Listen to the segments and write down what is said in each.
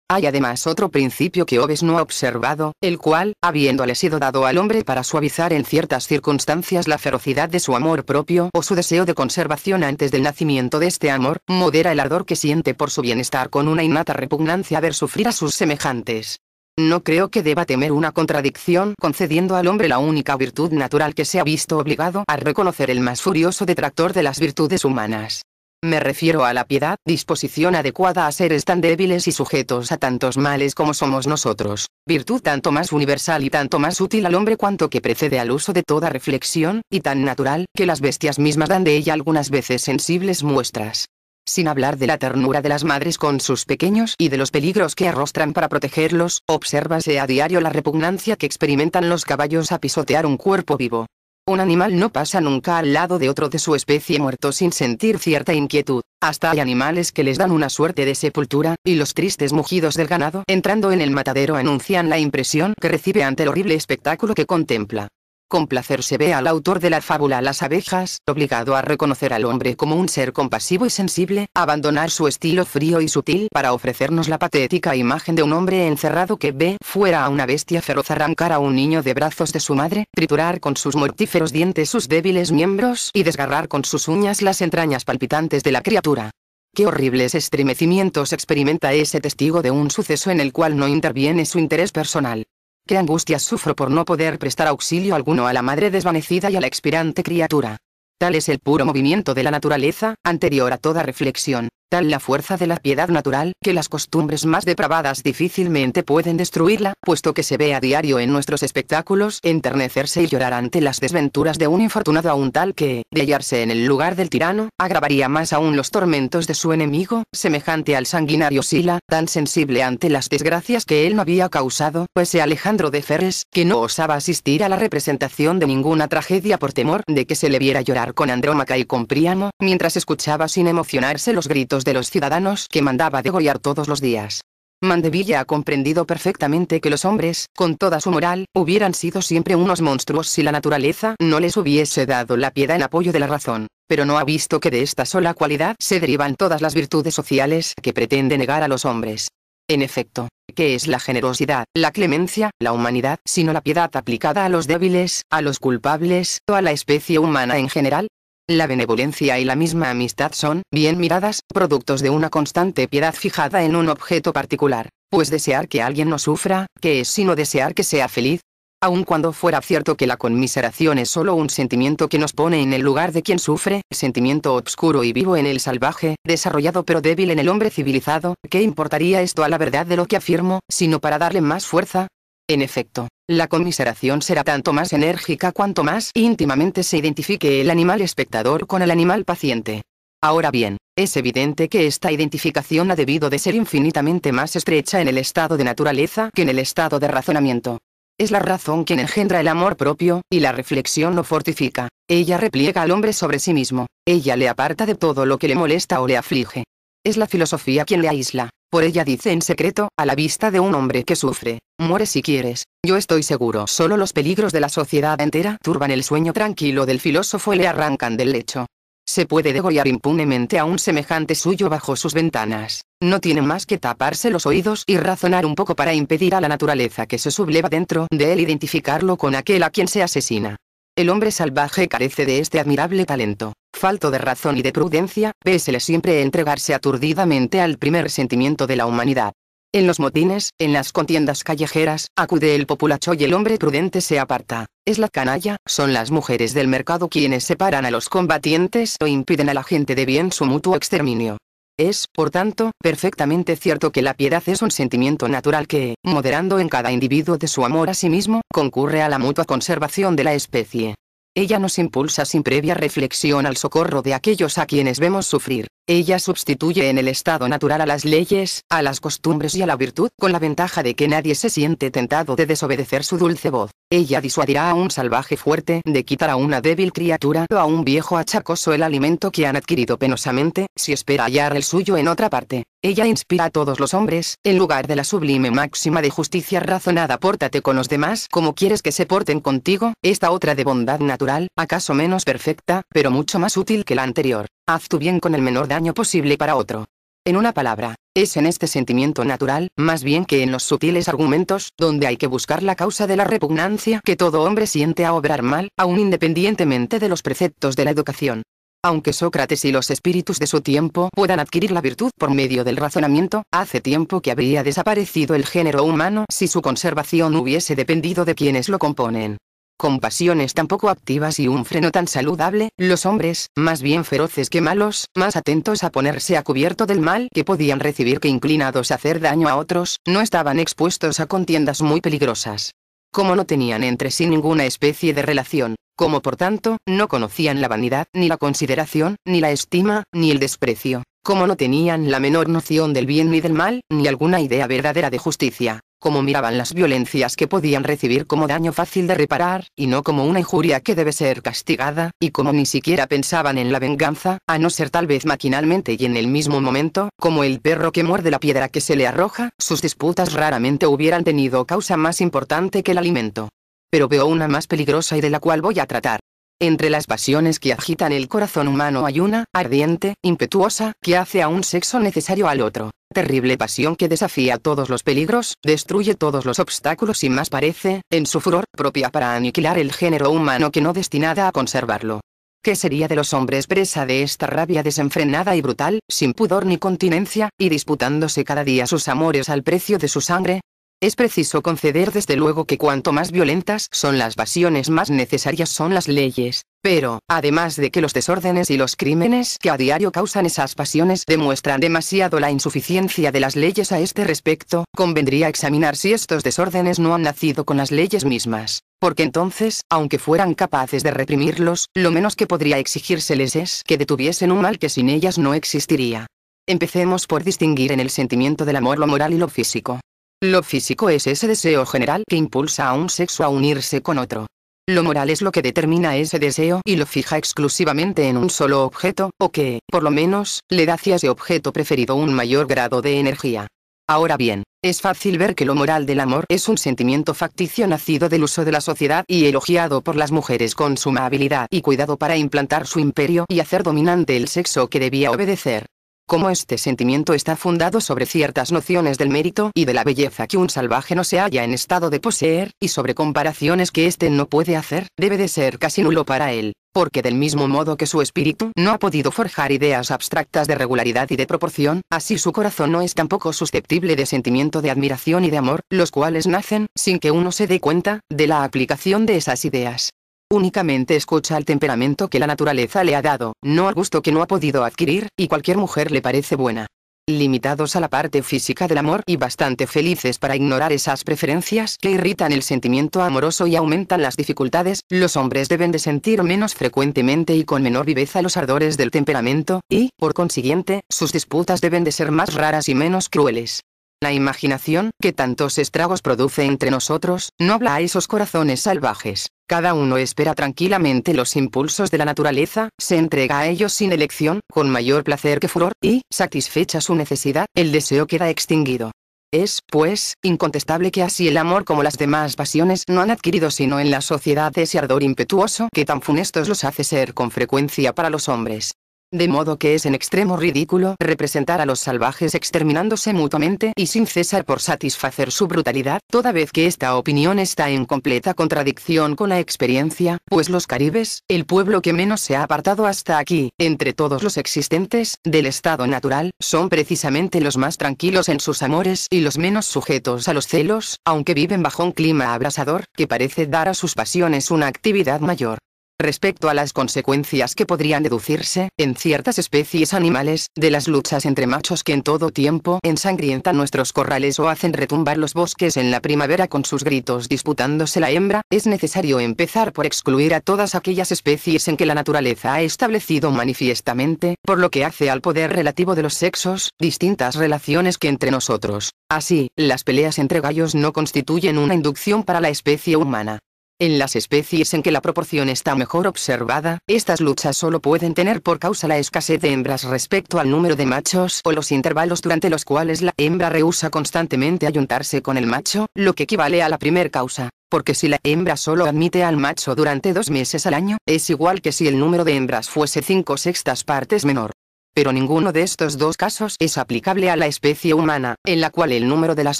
Hay además otro principio que Hobbes no ha observado, el cual, habiéndole sido dado al hombre para suavizar en ciertas circunstancias la ferocidad de su amor propio o su deseo de conservación antes del nacimiento de este amor, modera el ardor que siente por su bienestar con una innata repugnancia a ver sufrir a sus semejantes. No creo que deba temer una contradicción concediendo al hombre la única virtud natural que se ha visto obligado a reconocer el más furioso detractor de las virtudes humanas. Me refiero a la piedad, disposición adecuada a seres tan débiles y sujetos a tantos males como somos nosotros, virtud tanto más universal y tanto más útil al hombre cuanto que precede al uso de toda reflexión, y tan natural, que las bestias mismas dan de ella algunas veces sensibles muestras. Sin hablar de la ternura de las madres con sus pequeños y de los peligros que arrostran para protegerlos, obsérvase a diario la repugnancia que experimentan los caballos a pisotear un cuerpo vivo. Un animal no pasa nunca al lado de otro de su especie muerto sin sentir cierta inquietud. Hasta hay animales que les dan una suerte de sepultura, y los tristes mugidos del ganado entrando en el matadero anuncian la impresión que recibe ante el horrible espectáculo que contempla. Con placer se ve al autor de la fábula Las abejas, obligado a reconocer al hombre como un ser compasivo y sensible, abandonar su estilo frío y sutil para ofrecernos la patética imagen de un hombre encerrado que ve fuera a una bestia feroz arrancar a un niño de brazos de su madre, triturar con sus mortíferos dientes sus débiles miembros y desgarrar con sus uñas las entrañas palpitantes de la criatura. Qué horribles estremecimientos experimenta ese testigo de un suceso en el cual no interviene su interés personal. Qué angustias sufro por no poder prestar auxilio alguno a la madre desvanecida y a la expirante criatura. Tal es el puro movimiento de la naturaleza, anterior a toda reflexión, tal la fuerza de la piedad natural, que las costumbres más depravadas difícilmente pueden destruirla, puesto que se ve a diario en nuestros espectáculos enternecerse y llorar ante las desventuras de un infortunado aún tal que, de hallarse en el lugar del tirano, agravaría más aún los tormentos de su enemigo, semejante al sanguinario Sila, tan sensible ante las desgracias que él no había causado, pues Alejandro de Ferres, que no osaba asistir a la representación de ninguna tragedia por temor de que se le viera llorar con Andrómaca y con Príamo, mientras escuchaba sin emocionarse los gritos de los ciudadanos que mandaba degollar todos los días. Mandevilla ha comprendido perfectamente que los hombres, con toda su moral, hubieran sido siempre unos monstruos si la naturaleza no les hubiese dado la piedad en apoyo de la razón, pero no ha visto que de esta sola cualidad se derivan todas las virtudes sociales que pretende negar a los hombres. En efecto, ¿qué es la generosidad, la clemencia, la humanidad, sino la piedad aplicada a los débiles, a los culpables, o a la especie humana en general? La benevolencia y la misma amistad son, bien miradas, productos de una constante piedad fijada en un objeto particular, pues desear que alguien no sufra, ¿qué es sino desear que sea feliz? Aun cuando fuera cierto que la conmiseración es solo un sentimiento que nos pone en el lugar de quien sufre, sentimiento obscuro y vivo en el salvaje, desarrollado pero débil en el hombre civilizado, ¿qué importaría esto a la verdad de lo que afirmo, sino para darle más fuerza? En efecto, la conmiseración será tanto más enérgica cuanto más íntimamente se identifique el animal espectador con el animal paciente. Ahora bien, es evidente que esta identificación ha debido de ser infinitamente más estrecha en el estado de naturaleza que en el estado de razonamiento. Es la razón quien engendra el amor propio, y la reflexión lo fortifica. Ella repliega al hombre sobre sí mismo, ella le aparta de todo lo que le molesta o le aflige. Es la filosofía quien le aísla. Por ella dice en secreto, a la vista de un hombre que sufre, muere si quieres. Yo estoy seguro, solo los peligros de la sociedad entera turban el sueño tranquilo del filósofo y le arrancan del lecho. Se puede degollar impunemente a un semejante suyo bajo sus ventanas. No tiene más que taparse los oídos y razonar un poco para impedir a la naturaleza que se subleva dentro de él identificarlo con aquel a quien se asesina. El hombre salvaje carece de este admirable talento. Falto de razón y de prudencia, vésele siempre entregarse aturdidamente al primer sentimiento de la humanidad. En los motines, en las contiendas callejeras, acude el populacho y el hombre prudente se aparta. Es la canalla, son las mujeres del mercado quienes separan a los combatientes o impiden a la gente de bien su mutuo exterminio. Es, por tanto, perfectamente cierto que la piedad es un sentimiento natural que, moderando en cada individuo de su amor a sí mismo, concurre a la mutua conservación de la especie. Ella nos impulsa sin previa reflexión al socorro de aquellos a quienes vemos sufrir. Ella sustituye en el estado natural a las leyes, a las costumbres y a la virtud, con la ventaja de que nadie se siente tentado de desobedecer su dulce voz. Ella disuadirá a un salvaje fuerte de quitar a una débil criatura o a un viejo achacoso el alimento que han adquirido penosamente, si espera hallar el suyo en otra parte. Ella inspira a todos los hombres, en lugar de la sublime máxima de justicia razonada pórtate con los demás como quieres que se porten contigo, esta otra de bondad natural, acaso menos perfecta, pero mucho más útil que la anterior. Haz tu bien con el menor daño posible para otro. En una palabra, Es en este sentimiento natural, más bien que en los sutiles argumentos, donde hay que buscar la causa de la repugnancia que todo hombre siente a obrar mal, aun independientemente de los preceptos de la educación. Aunque Sócrates y los espíritus de su tiempo puedan adquirir la virtud por medio del razonamiento, hace tiempo que habría desaparecido el género humano si su conservación hubiese dependido de quienes lo componen. Con pasiones tan poco activas y un freno tan saludable, los hombres, más bien feroces que malos, más atentos a ponerse a cubierto del mal que podían recibir que inclinados a hacer daño a otros, no estaban expuestos a contiendas muy peligrosas. Como no tenían entre sí ninguna especie de relación, como por tanto, no conocían la vanidad, ni la consideración, ni la estima, ni el desprecio, como no tenían la menor noción del bien ni del mal, ni alguna idea verdadera de justicia, como miraban las violencias que podían recibir como daño fácil de reparar, y no como una injuria que debe ser castigada, y como ni siquiera pensaban en la venganza, a no ser tal vez maquinalmente y en el mismo momento, como el perro que muerde la piedra que se le arroja, sus disputas raramente hubieran tenido causa más importante que el alimento. Pero veo una más peligrosa y de la cual voy a tratar. Entre las pasiones que agitan el corazón humano hay una, ardiente, impetuosa, que hace a un sexo necesario al otro. Terrible pasión que desafía todos los peligros, destruye todos los obstáculos y más parece, en su furor, propia para aniquilar el género humano que no destinada a conservarlo. ¿Qué sería de los hombres presa de esta rabia desenfrenada y brutal, sin pudor ni continencia, y disputándose cada día sus amores al precio de su sangre? Es preciso conceder desde luego que cuanto más violentas son las pasiones más necesarias son las leyes, pero, además de que los desórdenes y los crímenes que a diario causan esas pasiones demuestran demasiado la insuficiencia de las leyes a este respecto, convendría examinar si estos desórdenes no han nacido con las leyes mismas, porque entonces, aunque fueran capaces de reprimirlos, lo menos que podría exigírseles es que detuviesen un mal que sin ellas no existiría. Empecemos por distinguir en el sentimiento del amor lo moral y lo físico. Lo físico es ese deseo general que impulsa a un sexo a unirse con otro. Lo moral es lo que determina ese deseo y lo fija exclusivamente en un solo objeto, o que, por lo menos, le da hacia ese objeto preferido un mayor grado de energía. Ahora bien, es fácil ver que lo moral del amor es un sentimiento facticio nacido del uso de la sociedad y elogiado por las mujeres con suma habilidad y cuidado para implantar su imperio y hacer dominante el sexo que debía obedecer. Como este sentimiento está fundado sobre ciertas nociones del mérito y de la belleza que un salvaje no se halla en estado de poseer, y sobre comparaciones que éste no puede hacer, debe de ser casi nulo para él, porque del mismo modo que su espíritu no ha podido forjar ideas abstractas de regularidad y de proporción, así su corazón no es tampoco susceptible de sentimiento de admiración y de amor, los cuales nacen, sin que uno se dé cuenta, de la aplicación de esas ideas. Únicamente escucha al temperamento que la naturaleza le ha dado, no al gusto que no ha podido adquirir, y cualquier mujer le parece buena. Limitados a la parte física del amor y bastante felices para ignorar esas preferencias que irritan el sentimiento amoroso y aumentan las dificultades, los hombres deben de sentir menos frecuentemente y con menor viveza los ardores del temperamento, y, por consiguiente, sus disputas deben de ser más raras y menos crueles. La imaginación, que tantos estragos produce entre nosotros, no habla a esos corazones salvajes. Cada uno espera tranquilamente los impulsos de la naturaleza, se entrega a ellos sin elección, con mayor placer que furor, y, satisfecha su necesidad, el deseo queda extinguido. Es, pues, incontestable que así el amor como las demás pasiones no han adquirido sino en la sociedad ese ardor impetuoso que tan funestos los hace ser con frecuencia para los hombres. De modo que es en extremo ridículo representar a los salvajes exterminándose mutuamente y sin cesar por satisfacer su brutalidad, toda vez que esta opinión está en completa contradicción con la experiencia, pues los caribes, el pueblo que menos se ha apartado hasta aquí, entre todos los existentes, del estado natural, son precisamente los más tranquilos en sus amores y los menos sujetos a los celos, aunque viven bajo un clima abrasador, que parece dar a sus pasiones una actividad mayor. Respecto a las consecuencias que podrían deducirse, en ciertas especies animales, de las luchas entre machos que en todo tiempo ensangrientan nuestros corrales o hacen retumbar los bosques en la primavera con sus gritos disputándose la hembra, es necesario empezar por excluir a todas aquellas especies en que la naturaleza ha establecido manifiestamente, por lo que hace al poder relativo de los sexos, distintas relaciones que entre nosotros. Así, las peleas entre gallos no constituyen una inducción para la especie humana. En las especies en que la proporción está mejor observada, estas luchas solo pueden tener por causa la escasez de hembras respecto al número de machos o los intervalos durante los cuales la hembra rehúsa constantemente ayuntarse con el macho, lo que equivale a la primer causa, porque si la hembra solo admite al macho durante 2 meses al año, es igual que si el número de hembras fuese 5/6 partes menor. Pero ninguno de estos dos casos es aplicable a la especie humana, en la cual el número de las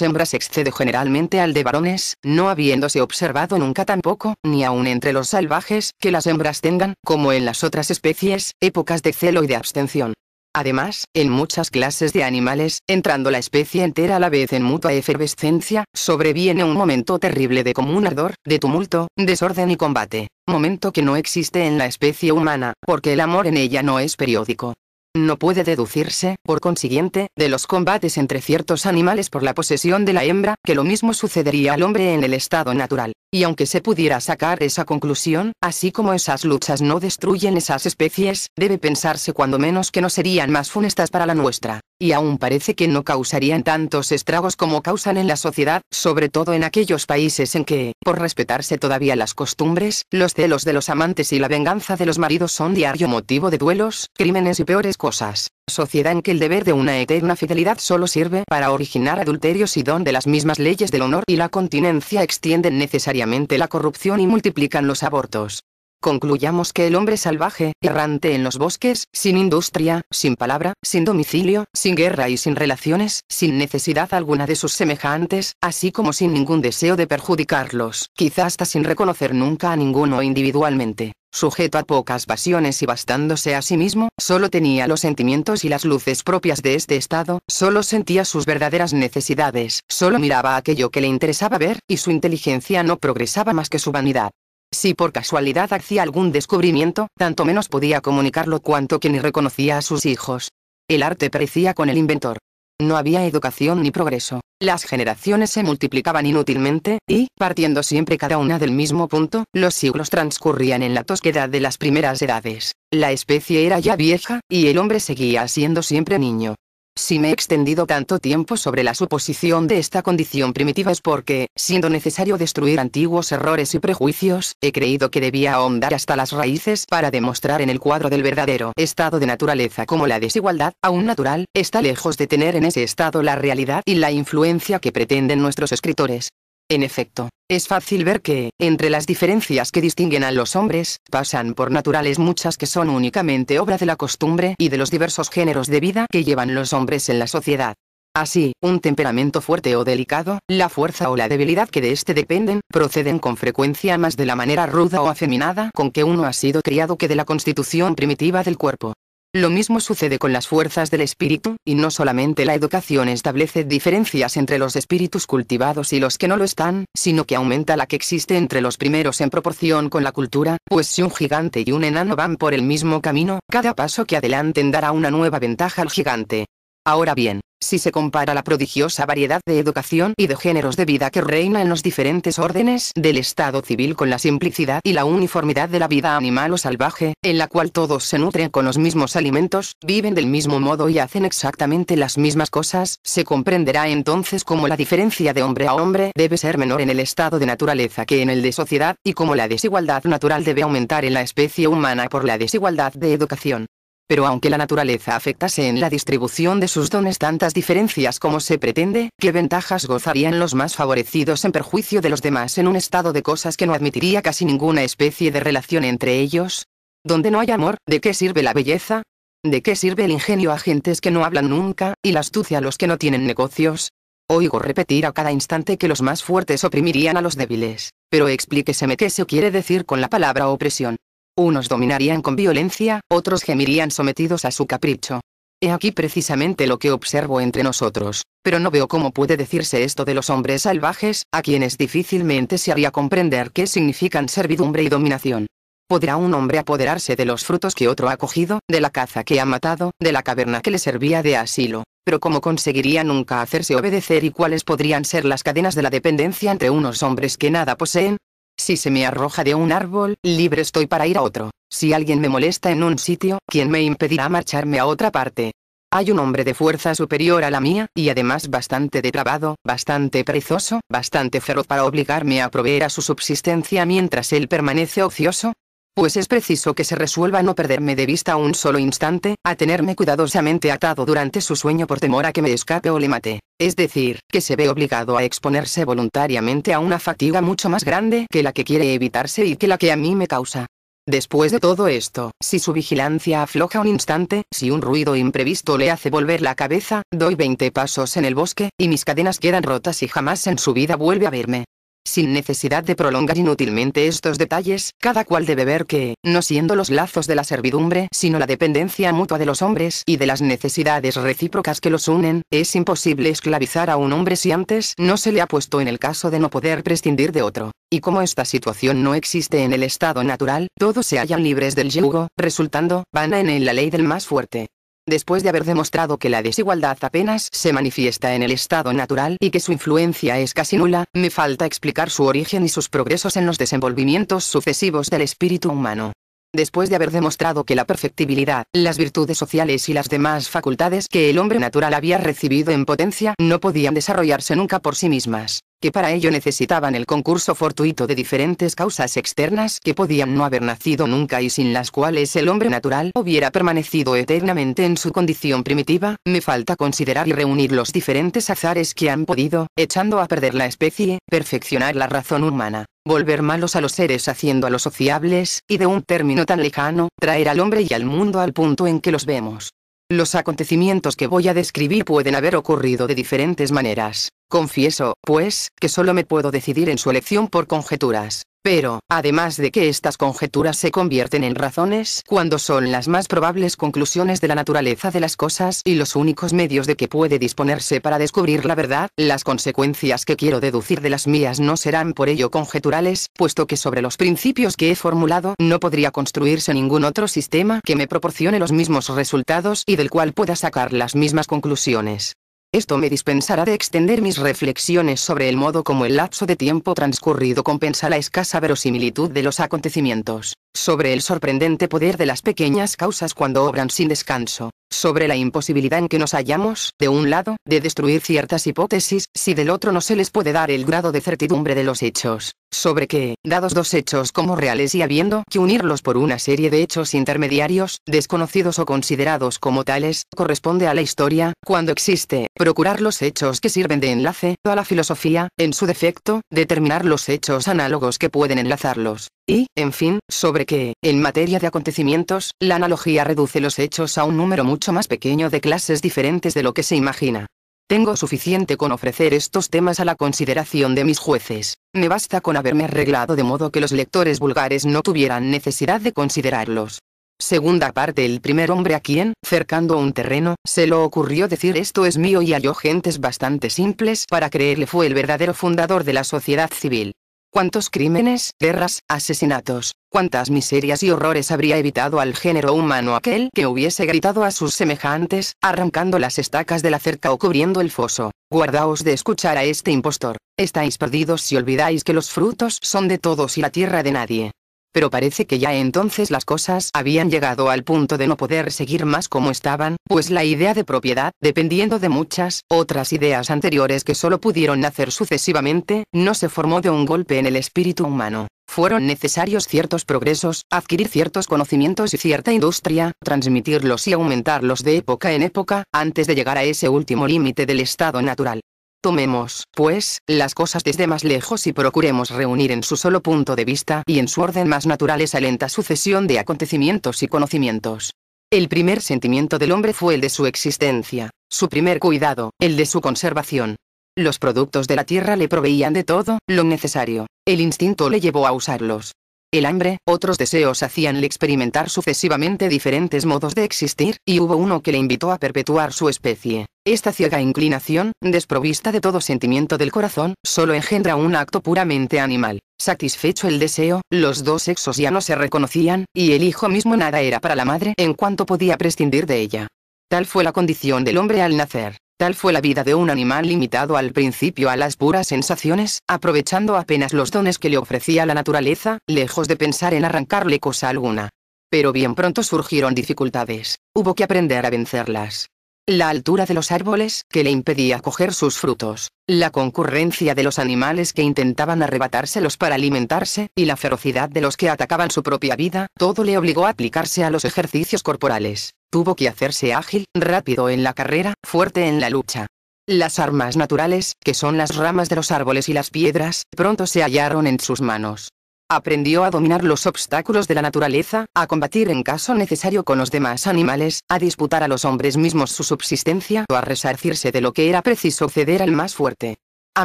hembras excede generalmente al de varones, no habiéndose observado nunca tampoco, ni aun entre los salvajes, que las hembras tengan, como en las otras especies, épocas de celo y de abstención. Además, en muchas clases de animales, entrando la especie entera a la vez en mutua efervescencia, sobreviene un momento terrible de común ardor, de tumulto, desorden y combate, momento que no existe en la especie humana, porque el amor en ella no es periódico. No puede deducirse, por consiguiente, de los combates entre ciertos animales por la posesión de la hembra, que lo mismo sucedería al hombre en el estado natural. Y aunque se pudiera sacar esa conclusión, así como esas luchas no destruyen esas especies, debe pensarse cuando menos que no serían más funestas para la nuestra. Y aún parece que no causarían tantos estragos como causan en la sociedad, sobre todo en aquellos países en que, por respetarse todavía las costumbres, los celos de los amantes y la venganza de los maridos son diario motivo de duelos, crímenes y peores cosas. Sociedad en que el deber de una eterna fidelidad solo sirve para originar adulterios y donde las mismas leyes del honor y la continencia extienden necesariamente la corrupción y multiplican los abortos. Concluyamos que el hombre salvaje, errante en los bosques, sin industria, sin palabra, sin domicilio, sin guerra y sin relaciones, sin necesidad alguna de sus semejantes, así como sin ningún deseo de perjudicarlos, quizá hasta sin reconocer nunca a ninguno individualmente, sujeto a pocas pasiones y bastándose a sí mismo, solo tenía los sentimientos y las luces propias de este estado, solo sentía sus verdaderas necesidades, solo miraba aquello que le interesaba ver, y su inteligencia no progresaba más que su vanidad. Si por casualidad hacía algún descubrimiento, tanto menos podía comunicarlo cuanto que ni reconocía a sus hijos. El arte perecía con el inventor. No había educación ni progreso. Las generaciones se multiplicaban inútilmente, y, partiendo siempre cada una del mismo punto, los siglos transcurrían en la tosquedad de las primeras edades. La especie era ya vieja, y el hombre seguía siendo siempre niño. Si me he extendido tanto tiempo sobre la suposición de esta condición primitiva es porque, siendo necesario destruir antiguos errores y prejuicios, he creído que debía ahondar hasta las raíces para demostrar en el cuadro del verdadero estado de naturaleza cómo la desigualdad, aún natural, está lejos de tener en ese estado la realidad y la influencia que pretenden nuestros escritores. En efecto, es fácil ver que, entre las diferencias que distinguen a los hombres, pasan por naturales muchas que son únicamente obra de la costumbre y de los diversos géneros de vida que llevan los hombres en la sociedad. Así, un temperamento fuerte o delicado, la fuerza o la debilidad que de éste dependen, proceden con frecuencia más de la manera ruda o afeminada con que uno ha sido criado que de la constitución primitiva del cuerpo. Lo mismo sucede con las fuerzas del espíritu, y no solamente la educación establece diferencias entre los espíritus cultivados y los que no lo están, sino que aumenta la que existe entre los primeros en proporción con la cultura, pues si un gigante y un enano van por el mismo camino, cada paso que adelanten dará una nueva ventaja al gigante. Ahora bien, si se compara la prodigiosa variedad de educación y de géneros de vida que reina en los diferentes órdenes del estado civil con la simplicidad y la uniformidad de la vida animal o salvaje, en la cual todos se nutren con los mismos alimentos, viven del mismo modo y hacen exactamente las mismas cosas, se comprenderá entonces cómo la diferencia de hombre a hombre debe ser menor en el estado de naturaleza que en el de sociedad, y cómo la desigualdad natural debe aumentar en la especie humana por la desigualdad de educación. Pero aunque la naturaleza afectase en la distribución de sus dones tantas diferencias como se pretende, ¿qué ventajas gozarían los más favorecidos en perjuicio de los demás en un estado de cosas que no admitiría casi ninguna especie de relación entre ellos? Donde no hay amor, ¿de qué sirve la belleza? ¿De qué sirve el ingenio a gentes que no hablan nunca, y la astucia a los que no tienen negocios? Oigo repetir a cada instante que los más fuertes oprimirían a los débiles, pero explíqueseme qué se quiere decir con la palabra opresión. Unos dominarían con violencia, otros gemirían sometidos a su capricho. He aquí precisamente lo que observo entre nosotros, pero no veo cómo puede decirse esto de los hombres salvajes, a quienes difícilmente se haría comprender qué significan servidumbre y dominación. ¿Podrá un hombre apoderarse de los frutos que otro ha cogido, de la caza que ha matado, de la caverna que le servía de asilo? Pero ¿cómo conseguiría nunca hacerse obedecer y cuáles podrían ser las cadenas de la dependencia entre unos hombres que nada poseen? Si se me arroja de un árbol, libre estoy para ir a otro. Si alguien me molesta en un sitio, ¿quién me impedirá marcharme a otra parte? Hay un hombre de fuerza superior a la mía, y además bastante depravado, bastante perezoso, bastante feroz para obligarme a proveer a su subsistencia mientras él permanece ocioso. Pues es preciso que se resuelva a no perderme de vista un solo instante, a tenerme cuidadosamente atado durante su sueño por temor a que me escape o le mate. Es decir, que se ve obligado a exponerse voluntariamente a una fatiga mucho más grande que la que quiere evitarse y que la que a mí me causa. Después de todo esto, si su vigilancia afloja un instante, si un ruido imprevisto le hace volver la cabeza, doy 20 pasos en el bosque, y mis cadenas quedan rotas y jamás en su vida vuelve a verme. Sin necesidad de prolongar inútilmente estos detalles, cada cual debe ver que, no siendo los lazos de la servidumbre, sino la dependencia mutua de los hombres y de las necesidades recíprocas que los unen, es imposible esclavizar a un hombre si antes no se le ha puesto en el caso de no poder prescindir de otro. Y como esta situación no existe en el estado natural, todos se hallan libres del yugo, resultando vana en él la ley del más fuerte. Después de haber demostrado que la desigualdad apenas se manifiesta en el estado natural y que su influencia es casi nula, me falta explicar su origen y sus progresos en los desenvolvimientos sucesivos del espíritu humano. Después de haber demostrado que la perfectibilidad, las virtudes sociales y las demás facultades que el hombre natural había recibido en potencia no podían desarrollarse nunca por sí mismas, que para ello necesitaban el concurso fortuito de diferentes causas externas que podían no haber nacido nunca y sin las cuales el hombre natural hubiera permanecido eternamente en su condición primitiva, me falta considerar y reunir los diferentes azares que han podido, echando a perder la especie, perfeccionar la razón humana, volver malos a los seres haciéndolos sociables, y de un término tan lejano, traer al hombre y al mundo al punto en que los vemos. Los acontecimientos que voy a describir pueden haber ocurrido de diferentes maneras. Confieso, pues, que solo me puedo decidir en su elección por conjeturas. Pero, además de que estas conjeturas se convierten en razones cuando son las más probables conclusiones de la naturaleza de las cosas y los únicos medios de que puede disponerse para descubrir la verdad, las consecuencias que quiero deducir de las mías no serán por ello conjeturales, puesto que sobre los principios que he formulado no podría construirse ningún otro sistema que me proporcione los mismos resultados y del cual pueda sacar las mismas conclusiones. Esto me dispensará de extender mis reflexiones sobre el modo como el lapso de tiempo transcurrido compensa la escasa verosimilitud de los acontecimientos, sobre el sorprendente poder de las pequeñas causas cuando obran sin descanso, sobre la imposibilidad en que nos hallamos, de un lado, de destruir ciertas hipótesis, si del otro no se les puede dar el grado de certidumbre de los hechos, sobre que, dados dos hechos como reales y habiendo que unirlos por una serie de hechos intermediarios, desconocidos o considerados como tales, corresponde a la historia, cuando existe, procurar los hechos que sirven de enlace, a la filosofía, en su defecto, determinar los hechos análogos que pueden enlazarlos. Y, en fin, sobre que, en materia de acontecimientos, la analogía reduce los hechos a un número mucho más pequeño de clases diferentes de lo que se imagina. Tengo suficiente con ofrecer estos temas a la consideración de mis jueces. Me basta con haberme arreglado de modo que los lectores vulgares no tuvieran necesidad de considerarlos. Segunda parte. El primer hombre a quien, cercando un terreno, se le ocurrió decir esto es mío y halló gentes bastante simples para creerle fue el verdadero fundador de la sociedad civil. Cuántos crímenes, guerras, asesinatos, cuántas miserias y horrores habría evitado al género humano aquel que hubiese gritado a sus semejantes, arrancando las estacas de la cerca o cubriendo el foso: guardaos de escuchar a este impostor, estáis perdidos si olvidáis que los frutos son de todos y la tierra de nadie. Pero parece que ya entonces las cosas habían llegado al punto de no poder seguir más como estaban, pues la idea de propiedad, dependiendo de muchas otras ideas anteriores que solo pudieron nacer sucesivamente, no se formó de un golpe en el espíritu humano. Fueron necesarios ciertos progresos, adquirir ciertos conocimientos y cierta industria, transmitirlos y aumentarlos de época en época, antes de llegar a ese último límite del estado natural. Tomemos, pues, las cosas desde más lejos y procuremos reunir en su solo punto de vista y en su orden más natural esa lenta sucesión de acontecimientos y conocimientos. El primer sentimiento del hombre fue el de su existencia, su primer cuidado, el de su conservación. Los productos de la tierra le proveían de todo lo necesario. El instinto le llevó a usarlos. El hambre, otros deseos hacíanle experimentar sucesivamente diferentes modos de existir, y hubo uno que le invitó a perpetuar su especie. Esta ciega inclinación, desprovista de todo sentimiento del corazón, solo engendra un acto puramente animal. Satisfecho el deseo, los dos sexos ya no se reconocían, y el hijo mismo nada era para la madre en cuanto podía prescindir de ella. Tal fue la condición del hombre al nacer. Tal fue la vida de un animal limitado al principio a las puras sensaciones, aprovechando apenas los dones que le ofrecía la naturaleza, lejos de pensar en arrancarle cosa alguna. Pero bien pronto surgieron dificultades. Hubo que aprender a vencerlas. La altura de los árboles, que le impedía coger sus frutos, la concurrencia de los animales que intentaban arrebatárselos para alimentarse, y la ferocidad de los que atacaban su propia vida, todo le obligó a aplicarse a los ejercicios corporales. Tuvo que hacerse ágil, rápido en la carrera, fuerte en la lucha. Las armas naturales, que son las ramas de los árboles y las piedras, pronto se hallaron en sus manos. Aprendió a dominar los obstáculos de la naturaleza, a combatir en caso necesario con los demás animales, a disputar a los hombres mismos su subsistencia o a resarcirse de lo que era preciso ceder al más fuerte. A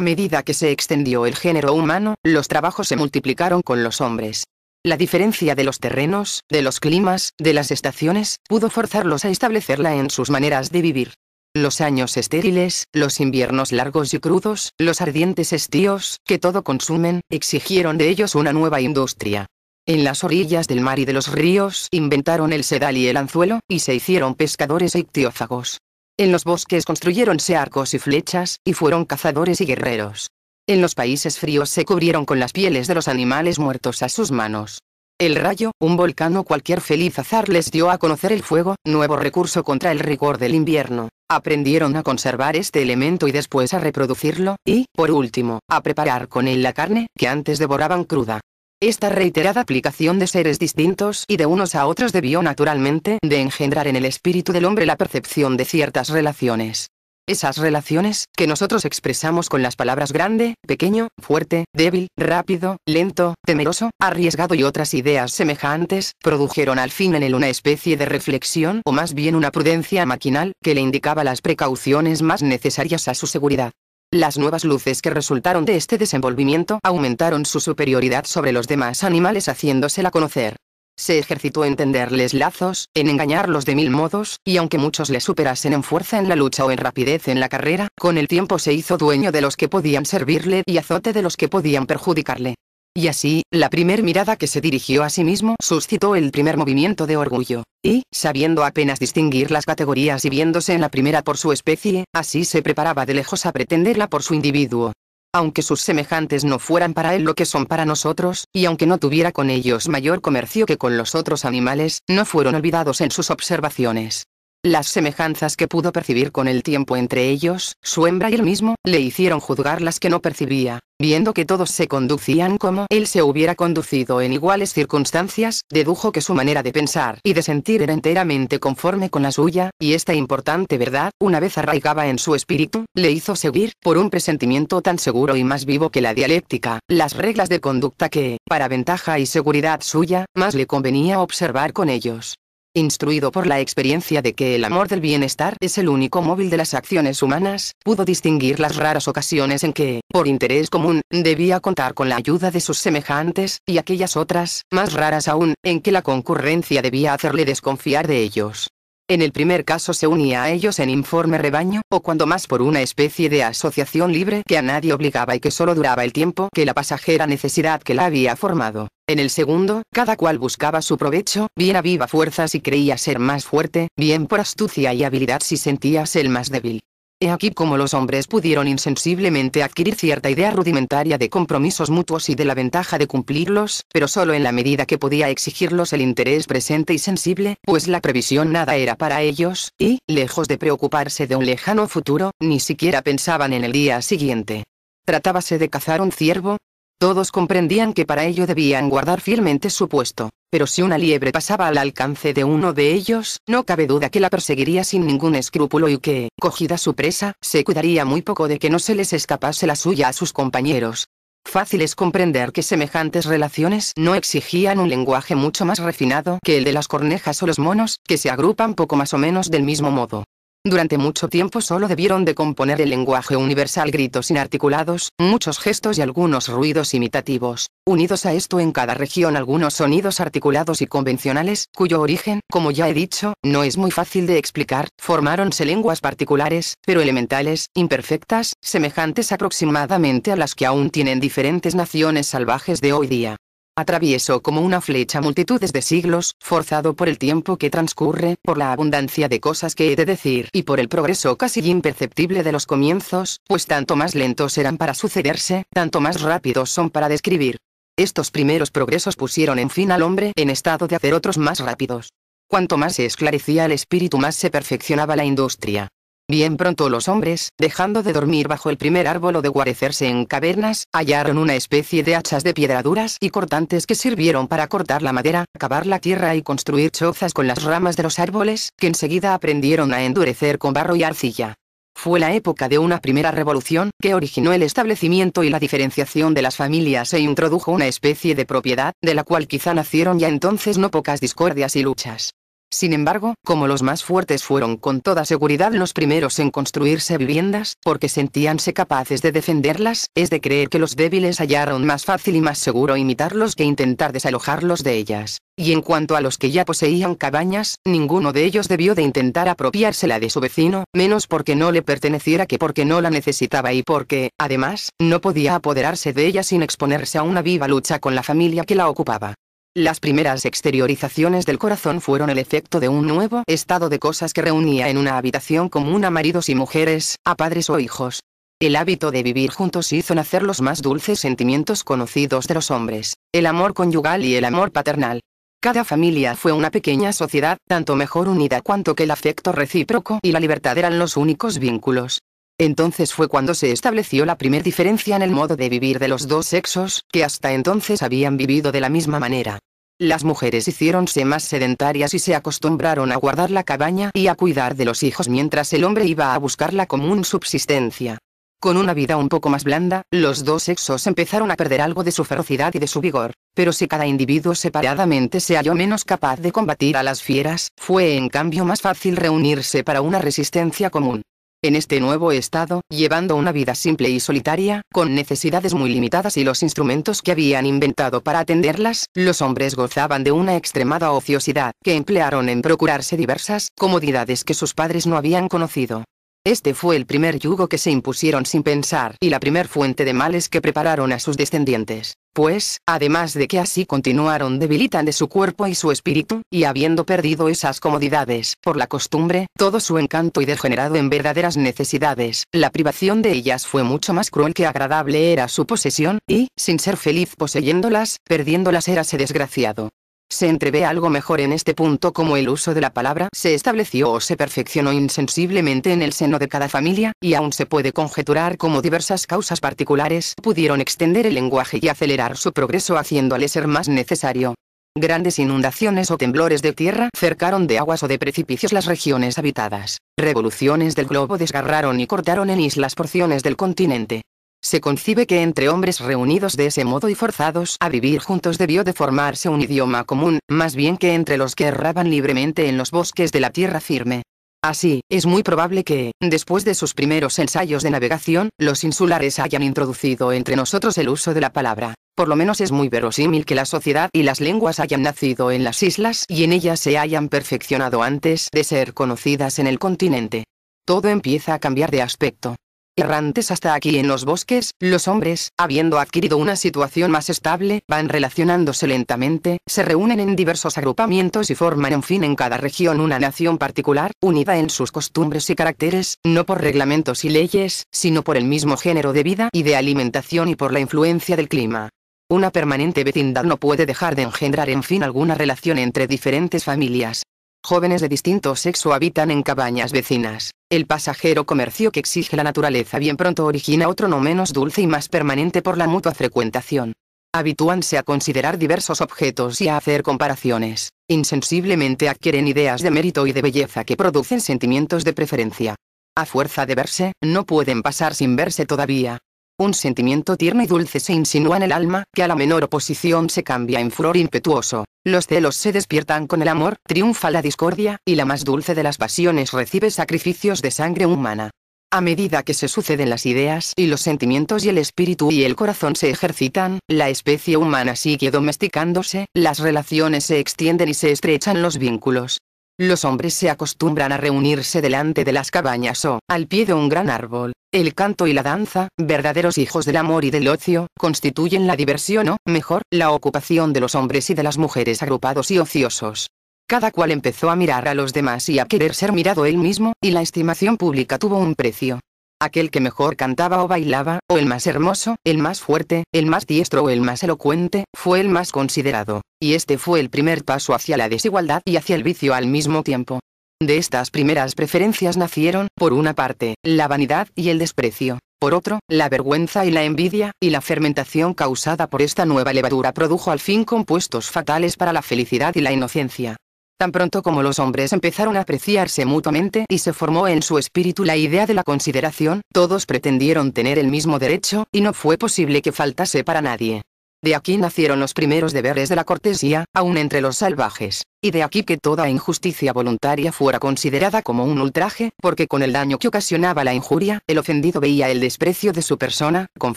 medida que se extendió el género humano, los trabajos se multiplicaron con los hombres. La diferencia de los terrenos, de los climas, de las estaciones, pudo forzarlos a establecerla en sus maneras de vivir. Los años estériles, los inviernos largos y crudos, los ardientes estíos, que todo consumen, exigieron de ellos una nueva industria. En las orillas del mar y de los ríos inventaron el sedal y el anzuelo, y se hicieron pescadores e ictiófagos. En los bosques construyeronse arcos y flechas, y fueron cazadores y guerreros. En los países fríos se cubrieron con las pieles de los animales muertos a sus manos. El rayo, un volcán o cualquier feliz azar les dio a conocer el fuego, nuevo recurso contra el rigor del invierno. Aprendieron a conservar este elemento y después a reproducirlo, y, por último, a preparar con él la carne, que antes devoraban cruda. Esta reiterada aplicación de seres distintos y de unos a otros debió naturalmente de engendrar en el espíritu del hombre la percepción de ciertas relaciones. Esas relaciones, que nosotros expresamos con las palabras grande, pequeño, fuerte, débil, rápido, lento, temeroso, arriesgado y otras ideas semejantes, produjeron al fin en él una especie de reflexión o más bien una prudencia maquinal, que le indicaba las precauciones más necesarias a su seguridad. Las nuevas luces que resultaron de este desenvolvimiento aumentaron su superioridad sobre los demás animales haciéndosela conocer. Se ejercitó en tenderles lazos, en engañarlos de mil modos, y aunque muchos le superasen en fuerza en la lucha o en rapidez en la carrera, con el tiempo se hizo dueño de los que podían servirle y azote de los que podían perjudicarle. Y así, la primer mirada que se dirigió a sí mismo suscitó el primer movimiento de orgullo, y, sabiendo apenas distinguir las categorías y viéndose en la primera por su especie, así se preparaba de lejos a pretenderla por su individuo. Aunque sus semejantes no fueran para él lo que son para nosotros, y aunque no tuviera con ellos mayor comercio que con los otros animales, no fueron olvidados en sus observaciones. Las semejanzas que pudo percibir con el tiempo entre ellos, su hembra y él mismo, le hicieron juzgar las que no percibía. Viendo que todos se conducían como él se hubiera conducido en iguales circunstancias, dedujo que su manera de pensar y de sentir era enteramente conforme con la suya, y esta importante verdad, una vez arraigada en su espíritu, le hizo seguir, por un presentimiento tan seguro y más vivo que la dialéctica, las reglas de conducta que, para ventaja y seguridad suya, más le convenía observar con ellos. Instruido por la experiencia de que el amor del bienestar es el único móvil de las acciones humanas, pudo distinguir las raras ocasiones en que, por interés común, debía contar con la ayuda de sus semejantes, y aquellas otras, más raras aún, en que la concurrencia debía hacerle desconfiar de ellos. En el primer caso se unía a ellos en informe rebaño, o cuando más por una especie de asociación libre que a nadie obligaba y que solo duraba el tiempo que la pasajera necesidad que la había formado. En el segundo, cada cual buscaba su provecho, bien a viva fuerza si creía ser más fuerte, bien por astucia y habilidad si sentíase el más débil. He aquí cómo los hombres pudieron insensiblemente adquirir cierta idea rudimentaria de compromisos mutuos y de la ventaja de cumplirlos, pero solo en la medida que podía exigirlos el interés presente y sensible, pues la previsión nada era para ellos, y, lejos de preocuparse de un lejano futuro, ni siquiera pensaban en el día siguiente. Tratábase de cazar un ciervo. Todos comprendían que para ello debían guardar fielmente su puesto, pero si una liebre pasaba al alcance de uno de ellos, no cabe duda que la perseguiría sin ningún escrúpulo y que, cogida su presa, se cuidaría muy poco de que no se les escapase la suya a sus compañeros. Fácil es comprender que semejantes relaciones no exigían un lenguaje mucho más refinado que el de las cornejas o los monos, que se agrupan poco más o menos del mismo modo. Durante mucho tiempo solo debieron de componer el lenguaje universal gritos inarticulados, muchos gestos y algunos ruidos imitativos, unidos a esto en cada región algunos sonidos articulados y convencionales, cuyo origen, como ya he dicho, no es muy fácil de explicar, formáronse lenguas particulares, pero elementales, imperfectas, semejantes aproximadamente a las que aún tienen diferentes naciones salvajes de hoy día. Atraviesó como una flecha multitudes de siglos, forzado por el tiempo que transcurre, por la abundancia de cosas que he de decir y por el progreso casi imperceptible de los comienzos, pues tanto más lentos eran para sucederse, tanto más rápidos son para describir. Estos primeros progresos pusieron en fin al hombre en estado de hacer otros más rápidos. Cuanto más se esclarecía el espíritu más se perfeccionaba la industria. Bien pronto los hombres, dejando de dormir bajo el primer árbol o de guarecerse en cavernas, hallaron una especie de hachas de piedra duras y cortantes que sirvieron para cortar la madera, cavar la tierra y construir chozas con las ramas de los árboles, que enseguida aprendieron a endurecer con barro y arcilla. Fue la época de una primera revolución, que originó el establecimiento y la diferenciación de las familias e introdujo una especie de propiedad, de la cual quizá nacieron ya entonces no pocas discordias y luchas. Sin embargo, como los más fuertes fueron con toda seguridad los primeros en construirse viviendas, porque sentíanse capaces de defenderlas, es de creer que los débiles hallaron más fácil y más seguro imitarlos que intentar desalojarlos de ellas. Y en cuanto a los que ya poseían cabañas, ninguno de ellos debió de intentar apropiársela de su vecino, menos porque no le perteneciera que porque no la necesitaba y porque, además, no podía apoderarse de ella sin exponerse a una viva lucha con la familia que la ocupaba. Las primeras exteriorizaciones del corazón fueron el efecto de un nuevo estado de cosas que reunía en una habitación común a maridos y mujeres, a padres o hijos. El hábito de vivir juntos hizo nacer los más dulces sentimientos conocidos de los hombres, el amor conyugal y el amor paternal. Cada familia fue una pequeña sociedad, tanto mejor unida cuanto que el afecto recíproco y la libertad eran los únicos vínculos. Entonces fue cuando se estableció la primer diferencia en el modo de vivir de los dos sexos, que hasta entonces habían vivido de la misma manera. Las mujeres hiciéronse más sedentarias y se acostumbraron a guardar la cabaña y a cuidar de los hijos mientras el hombre iba a buscar la común subsistencia. Con una vida un poco más blanda, los dos sexos empezaron a perder algo de su ferocidad y de su vigor, pero si cada individuo separadamente se halló menos capaz de combatir a las fieras, fue en cambio más fácil reunirse para una resistencia común. En este nuevo estado, llevando una vida simple y solitaria, con necesidades muy limitadas y los instrumentos que habían inventado para atenderlas, los hombres gozaban de una extremada ociosidad, que emplearon en procurarse diversas comodidades que sus padres no habían conocido. Este fue el primer yugo que se impusieron sin pensar y la primer fuente de males que prepararon a sus descendientes, pues, además de que así continuaron debilitando su cuerpo y su espíritu, y habiendo perdido esas comodidades, por la costumbre, todo su encanto y degenerado en verdaderas necesidades, la privación de ellas fue mucho más cruel que agradable era su posesión, y, sin ser feliz poseyéndolas, perdiéndolas érase desgraciado. Se entrevé algo mejor en este punto como el uso de la palabra se estableció o se perfeccionó insensiblemente en el seno de cada familia, y aún se puede conjeturar cómo diversas causas particulares pudieron extender el lenguaje y acelerar su progreso haciéndole ser más necesario. Grandes inundaciones o temblores de tierra cercaron de aguas o de precipicios las regiones habitadas. Revoluciones del globo desgarraron y cortaron en islas porciones del continente. Se concibe que entre hombres reunidos de ese modo y forzados a vivir juntos debió de formarse un idioma común, más bien que entre los que erraban libremente en los bosques de la tierra firme. Así, es muy probable que, después de sus primeros ensayos de navegación, los insulares hayan introducido entre nosotros el uso de la palabra. Por lo menos es muy verosímil que la sociedad y las lenguas hayan nacido en las islas y en ellas se hayan perfeccionado antes de ser conocidas en el continente. Todo empieza a cambiar de aspecto. Errantes hasta aquí en los bosques, los hombres, habiendo adquirido una situación más estable, van relacionándose lentamente, se reúnen en diversos agrupamientos y forman en fin en cada región una nación particular, unida en sus costumbres y caracteres, no por reglamentos y leyes, sino por el mismo género de vida y de alimentación y por la influencia del clima. Una permanente vecindad no puede dejar de engendrar en fin alguna relación entre diferentes familias. Jóvenes de distinto sexo habitan en cabañas vecinas. El pasajero comercio que exige la naturaleza bien pronto origina otro no menos dulce y más permanente por la mutua frecuentación. Habitúanse a considerar diversos objetos y a hacer comparaciones. Insensiblemente adquieren ideas de mérito y de belleza que producen sentimientos de preferencia. A fuerza de verse, no pueden pasar sin verse todavía. Un sentimiento tierno y dulce se insinúa en el alma, que a la menor oposición se cambia en furor impetuoso. Los celos se despiertan con el amor, triunfa la discordia, y la más dulce de las pasiones recibe sacrificios de sangre humana. A medida que se suceden las ideas y los sentimientos y el espíritu y el corazón se ejercitan, la especie humana sigue domesticándose, las relaciones se extienden y se estrechan los vínculos. Los hombres se acostumbran a reunirse delante de las cabañas o, al pie de un gran árbol. El canto y la danza, verdaderos hijos del amor y del ocio, constituyen la diversión o, mejor, la ocupación de los hombres y de las mujeres agrupados y ociosos. Cada cual empezó a mirar a los demás y a querer ser mirado él mismo, y la estimación pública tuvo un precio. Aquel que mejor cantaba o bailaba, o el más hermoso, el más fuerte, el más diestro o el más elocuente, fue el más considerado, y este fue el primer paso hacia la desigualdad y hacia el vicio al mismo tiempo. De estas primeras preferencias nacieron, por una parte, la vanidad y el desprecio, por otro, la vergüenza y la envidia, y la fermentación causada por esta nueva levadura produjo al fin compuestos fatales para la felicidad y la inocencia. Tan pronto como los hombres empezaron a apreciarse mutuamente y se formó en su espíritu la idea de la consideración, todos pretendieron tener el mismo derecho, y no fue posible que faltase para nadie. De aquí nacieron los primeros deberes de la cortesía, aun entre los salvajes, y de aquí que toda injusticia voluntaria fuera considerada como un ultraje, porque con el daño que ocasionaba la injuria, el ofendido veía el desprecio de su persona, con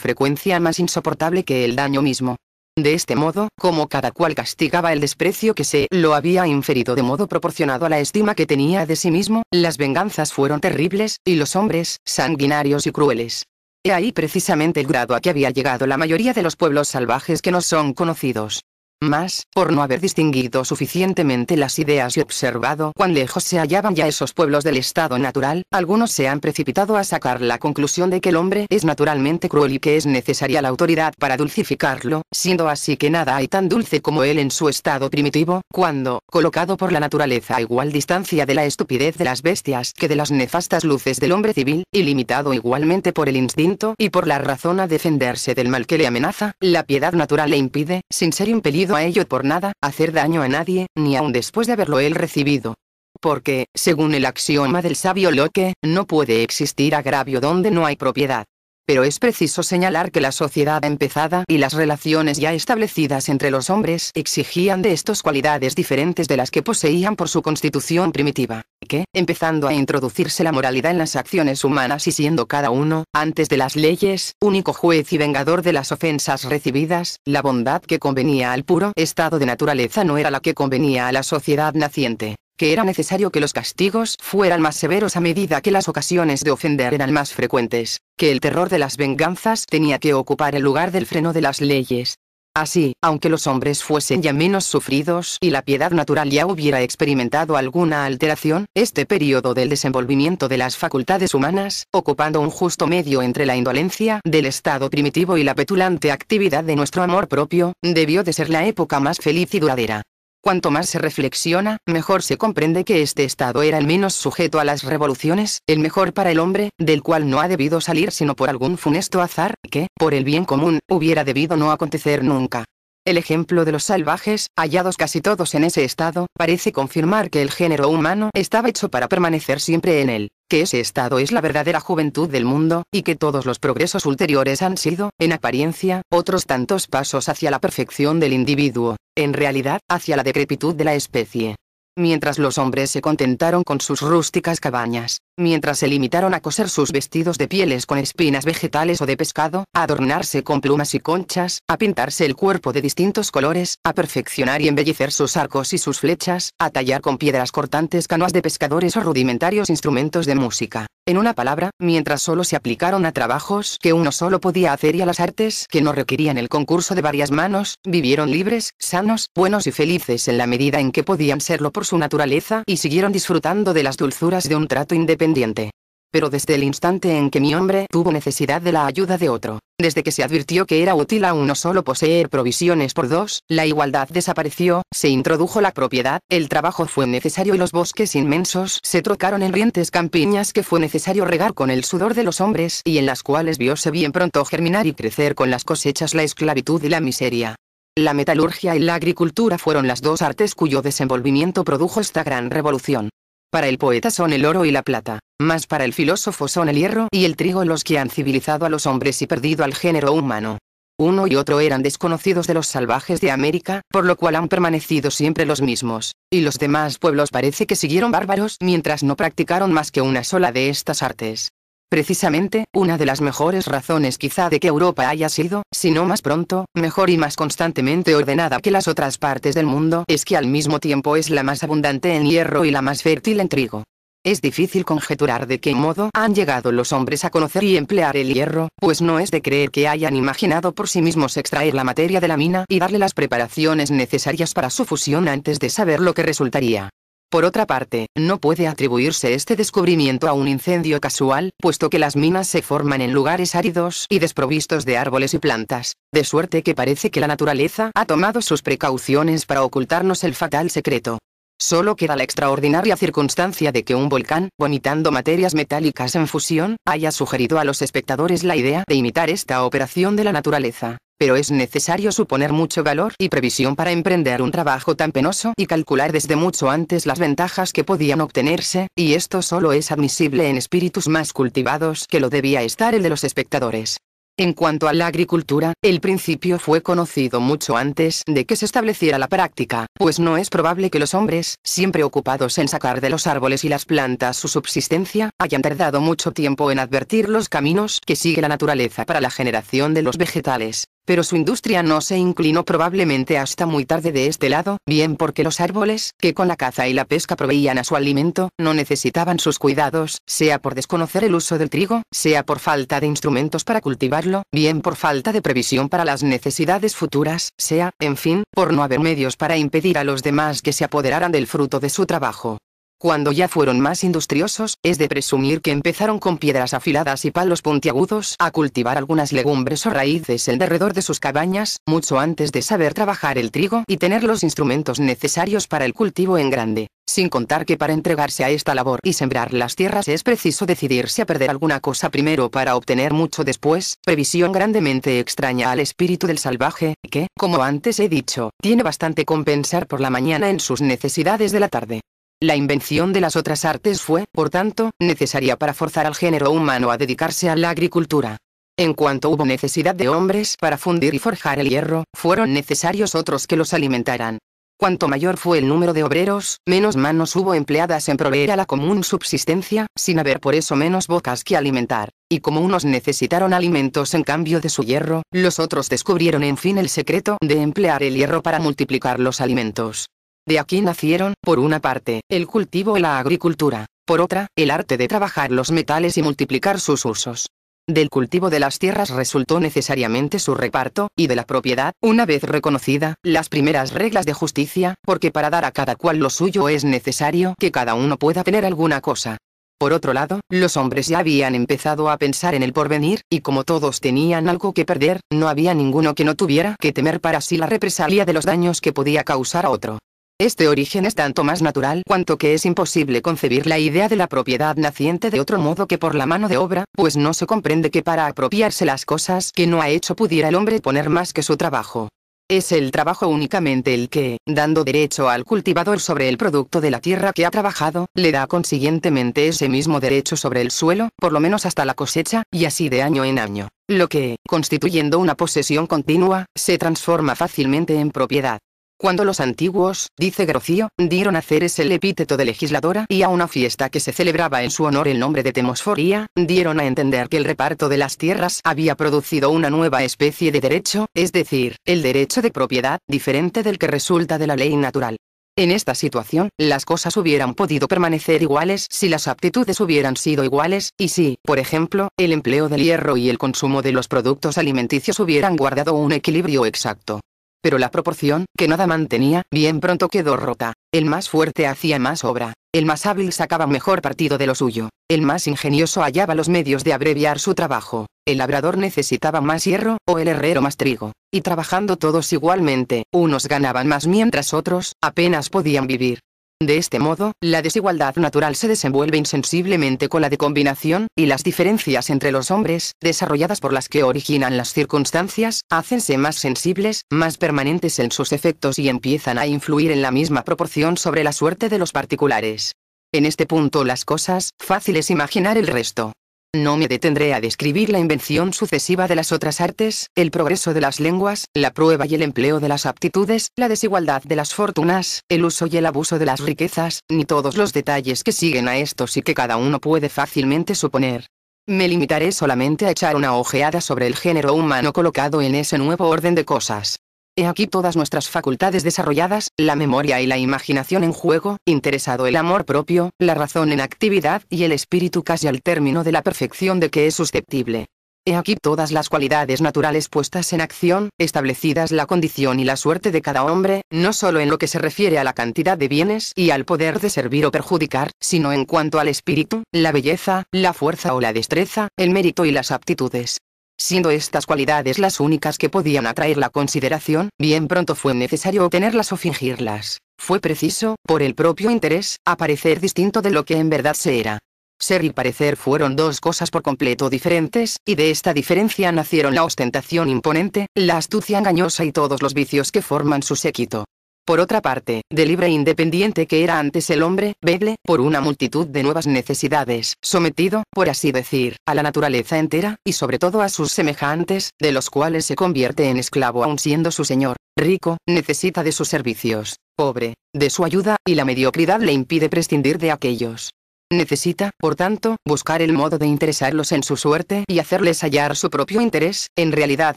frecuencia más insoportable que el daño mismo. De este modo, como cada cual castigaba el desprecio que se lo había inferido de modo proporcionado a la estima que tenía de sí mismo, las venganzas fueron terribles, y los hombres, sanguinarios y crueles. He ahí precisamente el grado a que había llegado la mayoría de los pueblos salvajes que no son conocidos. Mas, por no haber distinguido suficientemente las ideas y observado cuán lejos se hallaban ya esos pueblos del estado natural, algunos se han precipitado a sacar la conclusión de que el hombre es naturalmente cruel y que es necesaria la autoridad para dulcificarlo, siendo así que nada hay tan dulce como él en su estado primitivo, cuando, colocado por la naturaleza a igual distancia de la estupidez de las bestias que de las nefastas luces del hombre civil, y limitado igualmente por el instinto y por la razón a defenderse del mal que le amenaza, la piedad natural le impide, sin ser impelido a ello por nada, hacer daño a nadie, ni aun después de haberlo él recibido. Porque, según el axioma del sabio Locke, no puede existir agravio donde no hay propiedad. Pero es preciso señalar que la sociedad empezada y las relaciones ya establecidas entre los hombres exigían de estos cualidades diferentes de las que poseían por su constitución primitiva, que, empezando a introducirse la moralidad en las acciones humanas y siendo cada uno, antes de las leyes, único juez y vengador de las ofensas recibidas, la bondad que convenía al puro estado de naturaleza no era la que convenía a la sociedad naciente, que era necesario que los castigos fueran más severos a medida que las ocasiones de ofender eran más frecuentes, que el terror de las venganzas tenía que ocupar el lugar del freno de las leyes. Así, aunque los hombres fuesen ya menos sufridos y la piedad natural ya hubiera experimentado alguna alteración, este período del desenvolvimiento de las facultades humanas, ocupando un justo medio entre la indolencia del estado primitivo y la petulante actividad de nuestro amor propio, debió de ser la época más feliz y duradera. Cuanto más se reflexiona, mejor se comprende que este estado era el menos sujeto a las revoluciones, el mejor para el hombre, del cual no ha debido salir sino por algún funesto azar, que, por el bien común, hubiera debido no acontecer nunca. El ejemplo de los salvajes, hallados casi todos en ese estado, parece confirmar que el género humano estaba hecho para permanecer siempre en él, que ese estado es la verdadera juventud del mundo, y que todos los progresos ulteriores han sido, en apariencia, otros tantos pasos hacia la perfección del individuo, en realidad, hacia la decrepitud de la especie. Mientras los hombres se contentaron con sus rústicas cabañas, mientras se limitaron a coser sus vestidos de pieles con espinas vegetales o de pescado, a adornarse con plumas y conchas, a pintarse el cuerpo de distintos colores, a perfeccionar y embellecer sus arcos y sus flechas, a tallar con piedras cortantes canoas de pescadores o rudimentarios instrumentos de música. En una palabra, mientras solo se aplicaron a trabajos que uno solo podía hacer y a las artes que no requerían el concurso de varias manos, vivieron libres, sanos, buenos y felices en la medida en que podían serlo por su naturaleza y siguieron disfrutando de las dulzuras de un trato independiente. Pero desde el instante en que mi hombre tuvo necesidad de la ayuda de otro, desde que se advirtió que era útil a uno solo poseer provisiones por dos, la igualdad desapareció, se introdujo la propiedad, el trabajo fue necesario y los bosques inmensos se trocaron en rientes campiñas que fue necesario regar con el sudor de los hombres y en las cuales vióse bien pronto germinar y crecer con las cosechas la esclavitud y la miseria. La metalurgia y la agricultura fueron las dos artes cuyo desenvolvimiento produjo esta gran revolución. Para el poeta son el oro y la plata, mas para el filósofo son el hierro y el trigo los que han civilizado a los hombres y perdido al género humano. Uno y otro eran desconocidos de los salvajes de América, por lo cual han permanecido siempre los mismos, y los demás pueblos parece que siguieron bárbaros mientras no practicaron más que una sola de estas artes. Precisamente, una de las mejores razones quizá de que Europa haya sido, si no más pronto, mejor y más constantemente ordenada que las otras partes del mundo, es que al mismo tiempo es la más abundante en hierro y la más fértil en trigo. Es difícil conjeturar de qué modo han llegado los hombres a conocer y emplear el hierro, pues no es de creer que hayan imaginado por sí mismos extraer la materia de la mina y darle las preparaciones necesarias para su fusión antes de saber lo que resultaría. Por otra parte, no puede atribuirse este descubrimiento a un incendio casual, puesto que las minas se forman en lugares áridos y desprovistos de árboles y plantas, de suerte que parece que la naturaleza ha tomado sus precauciones para ocultarnos el fatal secreto. Solo queda la extraordinaria circunstancia de que un volcán, vomitando materias metálicas en fusión, haya sugerido a los espectadores la idea de imitar esta operación de la naturaleza. Pero es necesario suponer mucho valor y previsión para emprender un trabajo tan penoso y calcular desde mucho antes las ventajas que podían obtenerse, y esto solo es admisible en espíritus más cultivados que lo debía estar el de los espectadores. En cuanto a la agricultura, el principio fue conocido mucho antes de que se estableciera la práctica, pues no es probable que los hombres, siempre ocupados en sacar de los árboles y las plantas su subsistencia, hayan tardado mucho tiempo en advertir los caminos que sigue la naturaleza para la generación de los vegetales. Pero su industria no se inclinó probablemente hasta muy tarde de este lado, bien porque los árboles, que con la caza y la pesca proveían a su alimento, no necesitaban sus cuidados, sea por desconocer el uso del trigo, sea por falta de instrumentos para cultivarlo, bien por falta de previsión para las necesidades futuras, sea, en fin, por no haber medios para impedir a los demás que se apoderaran del fruto de su trabajo. Cuando ya fueron más industriosos, es de presumir que empezaron con piedras afiladas y palos puntiagudos a cultivar algunas legumbres o raíces en derredor de sus cabañas, mucho antes de saber trabajar el trigo y tener los instrumentos necesarios para el cultivo en grande. Sin contar que para entregarse a esta labor y sembrar las tierras es preciso decidirse a perder alguna cosa primero para obtener mucho después, previsión grandemente extraña al espíritu del salvaje, que, como antes he dicho, tiene bastante con pensar por la mañana en sus necesidades de la tarde. La invención de las otras artes fue, por tanto, necesaria para forzar al género humano a dedicarse a la agricultura. En cuanto hubo necesidad de hombres para fundir y forjar el hierro, fueron necesarios otros que los alimentaran. Cuanto mayor fue el número de obreros, menos manos hubo empleadas en proveer a la común subsistencia, sin haber por eso menos bocas que alimentar. Y como unos necesitaron alimentos en cambio de su hierro, los otros descubrieron en fin el secreto de emplear el hierro para multiplicar los alimentos. De aquí nacieron, por una parte, el cultivo y la agricultura, por otra, el arte de trabajar los metales y multiplicar sus usos. Del cultivo de las tierras resultó necesariamente su reparto, y de la propiedad, una vez reconocida, las primeras reglas de justicia, porque para dar a cada cual lo suyo es necesario que cada uno pueda tener alguna cosa. Por otro lado, los hombres ya habían empezado a pensar en el porvenir, y como todos tenían algo que perder, no había ninguno que no tuviera que temer para sí la represalia de los daños que podía causar a otro. Este origen es tanto más natural cuanto que es imposible concebir la idea de la propiedad naciente de otro modo que por la mano de obra, pues no se comprende que para apropiarse las cosas que no ha hecho pudiera el hombre poner más que su trabajo. Es el trabajo únicamente el que, dando derecho al cultivador sobre el producto de la tierra que ha trabajado, le da consiguientemente ese mismo derecho sobre el suelo, por lo menos hasta la cosecha, y así de año en año. Lo que, constituyendo una posesión continua, se transforma fácilmente en propiedad. Cuando los antiguos, dice Grocío, dieron a Ceres el epíteto de legisladora y a una fiesta que se celebraba en su honor el nombre de Temosforía, dieron a entender que el reparto de las tierras había producido una nueva especie de derecho, es decir, el derecho de propiedad, diferente del que resulta de la ley natural. En esta situación, las cosas hubieran podido permanecer iguales si las aptitudes hubieran sido iguales, y si, por ejemplo, el empleo del hierro y el consumo de los productos alimenticios hubieran guardado un equilibrio exacto. Pero la proporción, que nada mantenía, bien pronto quedó rota. El más fuerte hacía más obra. El más hábil sacaba mejor partido de lo suyo. El más ingenioso hallaba los medios de abreviar su trabajo. El labrador necesitaba más hierro, o el herrero más trigo. Y trabajando todos igualmente, unos ganaban más mientras otros apenas podían vivir. De este modo, la desigualdad natural se desenvuelve insensiblemente con la de combinación, y las diferencias entre los hombres, desarrolladas por las que originan las circunstancias, hácense más sensibles, más permanentes en sus efectos y empiezan a influir en la misma proporción sobre la suerte de los particulares. En este punto las cosas, fácil es imaginar el resto. No me detendré a describir la invención sucesiva de las otras artes, el progreso de las lenguas, la prueba y el empleo de las aptitudes, la desigualdad de las fortunas, el uso y el abuso de las riquezas, ni todos los detalles que siguen a estos y que cada uno puede fácilmente suponer. Me limitaré solamente a echar una ojeada sobre el género humano colocado en ese nuevo orden de cosas. He aquí todas nuestras facultades desarrolladas, la memoria y la imaginación en juego, interesado el amor propio, la razón en actividad y el espíritu casi al término de la perfección de que es susceptible. He aquí todas las cualidades naturales puestas en acción, establecidas la condición y la suerte de cada hombre, no solo en lo que se refiere a la cantidad de bienes y al poder de servir o perjudicar, sino en cuanto al espíritu, la belleza, la fuerza o la destreza, el mérito y las aptitudes. Siendo estas cualidades las únicas que podían atraer la consideración, bien pronto fue necesario obtenerlas o fingirlas. Fue preciso, por el propio interés, aparecer distinto de lo que en verdad se era. Ser y parecer fueron dos cosas por completo diferentes, y de esta diferencia nacieron la ostentación imponente, la astucia engañosa y todos los vicios que forman su séquito. Por otra parte, de libre e independiente que era antes el hombre, vedle, por una multitud de nuevas necesidades, sometido, por así decir, a la naturaleza entera, y sobre todo a sus semejantes, de los cuales se convierte en esclavo aun siendo su señor. Rico, necesita de sus servicios. Pobre, de su ayuda, y la mediocridad le impide prescindir de aquellos. Necesita, por tanto, buscar el modo de interesarlos en su suerte y hacerles hallar su propio interés, en realidad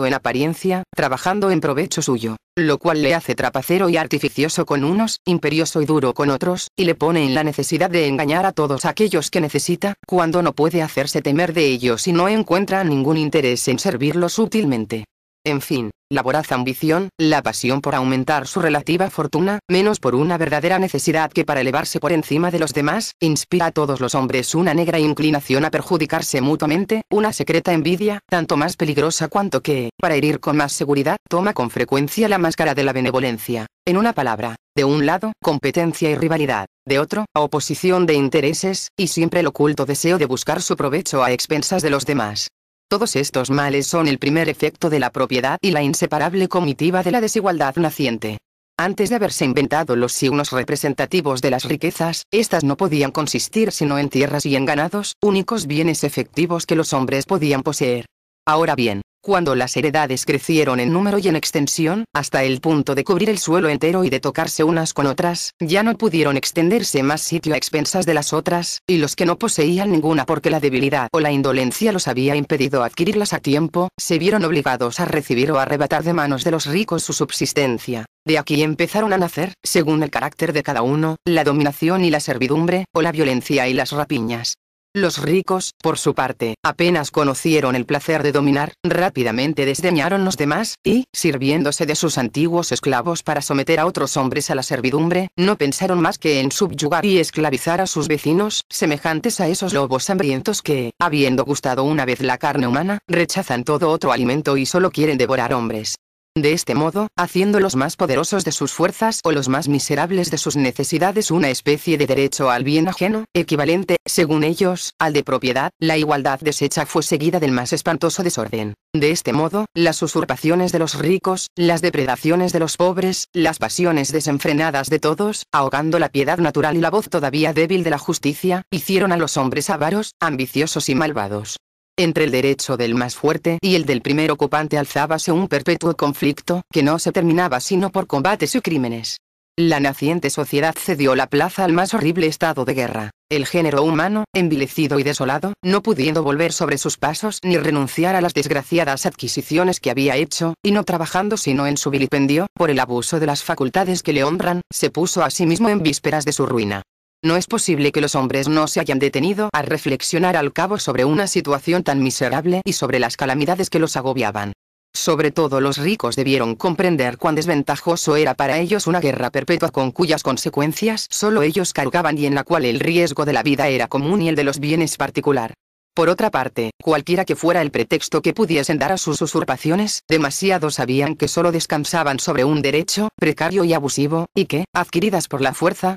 o en apariencia, trabajando en provecho suyo, lo cual le hace trapacero y artificioso con unos, imperioso y duro con otros, y le pone en la necesidad de engañar a todos aquellos que necesita, cuando no puede hacerse temer de ellos y no encuentra ningún interés en servirlos útilmente. En fin, la voraz ambición, la pasión por aumentar su relativa fortuna, menos por una verdadera necesidad que para elevarse por encima de los demás, inspira a todos los hombres una negra inclinación a perjudicarse mutuamente, una secreta envidia, tanto más peligrosa cuanto que, para herir con más seguridad, toma con frecuencia la máscara de la benevolencia. En una palabra, de un lado, competencia y rivalidad, de otro, oposición de intereses, y siempre el oculto deseo de buscar su provecho a expensas de los demás. Todos estos males son el primer efecto de la propiedad y la inseparable comitiva de la desigualdad naciente. Antes de haberse inventado los signos representativos de las riquezas, estas no podían consistir sino en tierras y en ganados, únicos bienes efectivos que los hombres podían poseer. Ahora bien, cuando las heredades crecieron en número y en extensión, hasta el punto de cubrir el suelo entero y de tocarse unas con otras, ya no pudieron extenderse más sitio a expensas de las otras, y los que no poseían ninguna porque la debilidad o la indolencia los había impedido adquirirlas a tiempo, se vieron obligados a recibir o arrebatar de manos de los ricos su subsistencia. De aquí empezaron a nacer, según el carácter de cada uno, la dominación y la servidumbre, o la violencia y las rapiñas. Los ricos, por su parte, apenas conocieron el placer de dominar, rápidamente desdeñaron los demás, y, sirviéndose de sus antiguos esclavos para someter a otros hombres a la servidumbre, no pensaron más que en subyugar y esclavizar a sus vecinos, semejantes a esos lobos hambrientos que, habiendo gustado una vez la carne humana, rechazan todo otro alimento y solo quieren devorar hombres. De este modo, haciendo los más poderosos de sus fuerzas o los más miserables de sus necesidades una especie de derecho al bien ajeno, equivalente, según ellos, al de propiedad, la igualdad deshecha fue seguida del más espantoso desorden. De este modo, las usurpaciones de los ricos, las depredaciones de los pobres, las pasiones desenfrenadas de todos, ahogando la piedad natural y la voz todavía débil de la justicia, hicieron a los hombres avaros, ambiciosos y malvados. Entre el derecho del más fuerte y el del primer ocupante alzábase un perpetuo conflicto, que no se terminaba sino por combates y crímenes. La naciente sociedad cedió la plaza al más horrible estado de guerra. El género humano, envilecido y desolado, no pudiendo volver sobre sus pasos ni renunciar a las desgraciadas adquisiciones que había hecho, y no trabajando sino en su vilipendio, por el abuso de las facultades que le honran, se puso a sí mismo en vísperas de su ruina. No es posible que los hombres no se hayan detenido a reflexionar al cabo sobre una situación tan miserable y sobre las calamidades que los agobiaban. Sobre todo los ricos debieron comprender cuán desventajoso era para ellos una guerra perpetua con cuyas consecuencias solo ellos cargaban y en la cual el riesgo de la vida era común y el de los bienes particular. Por otra parte, cualquiera que fuera el pretexto que pudiesen dar a sus usurpaciones, demasiado sabían que solo descansaban sobre un derecho, precario y abusivo, y que, adquiridas por la fuerza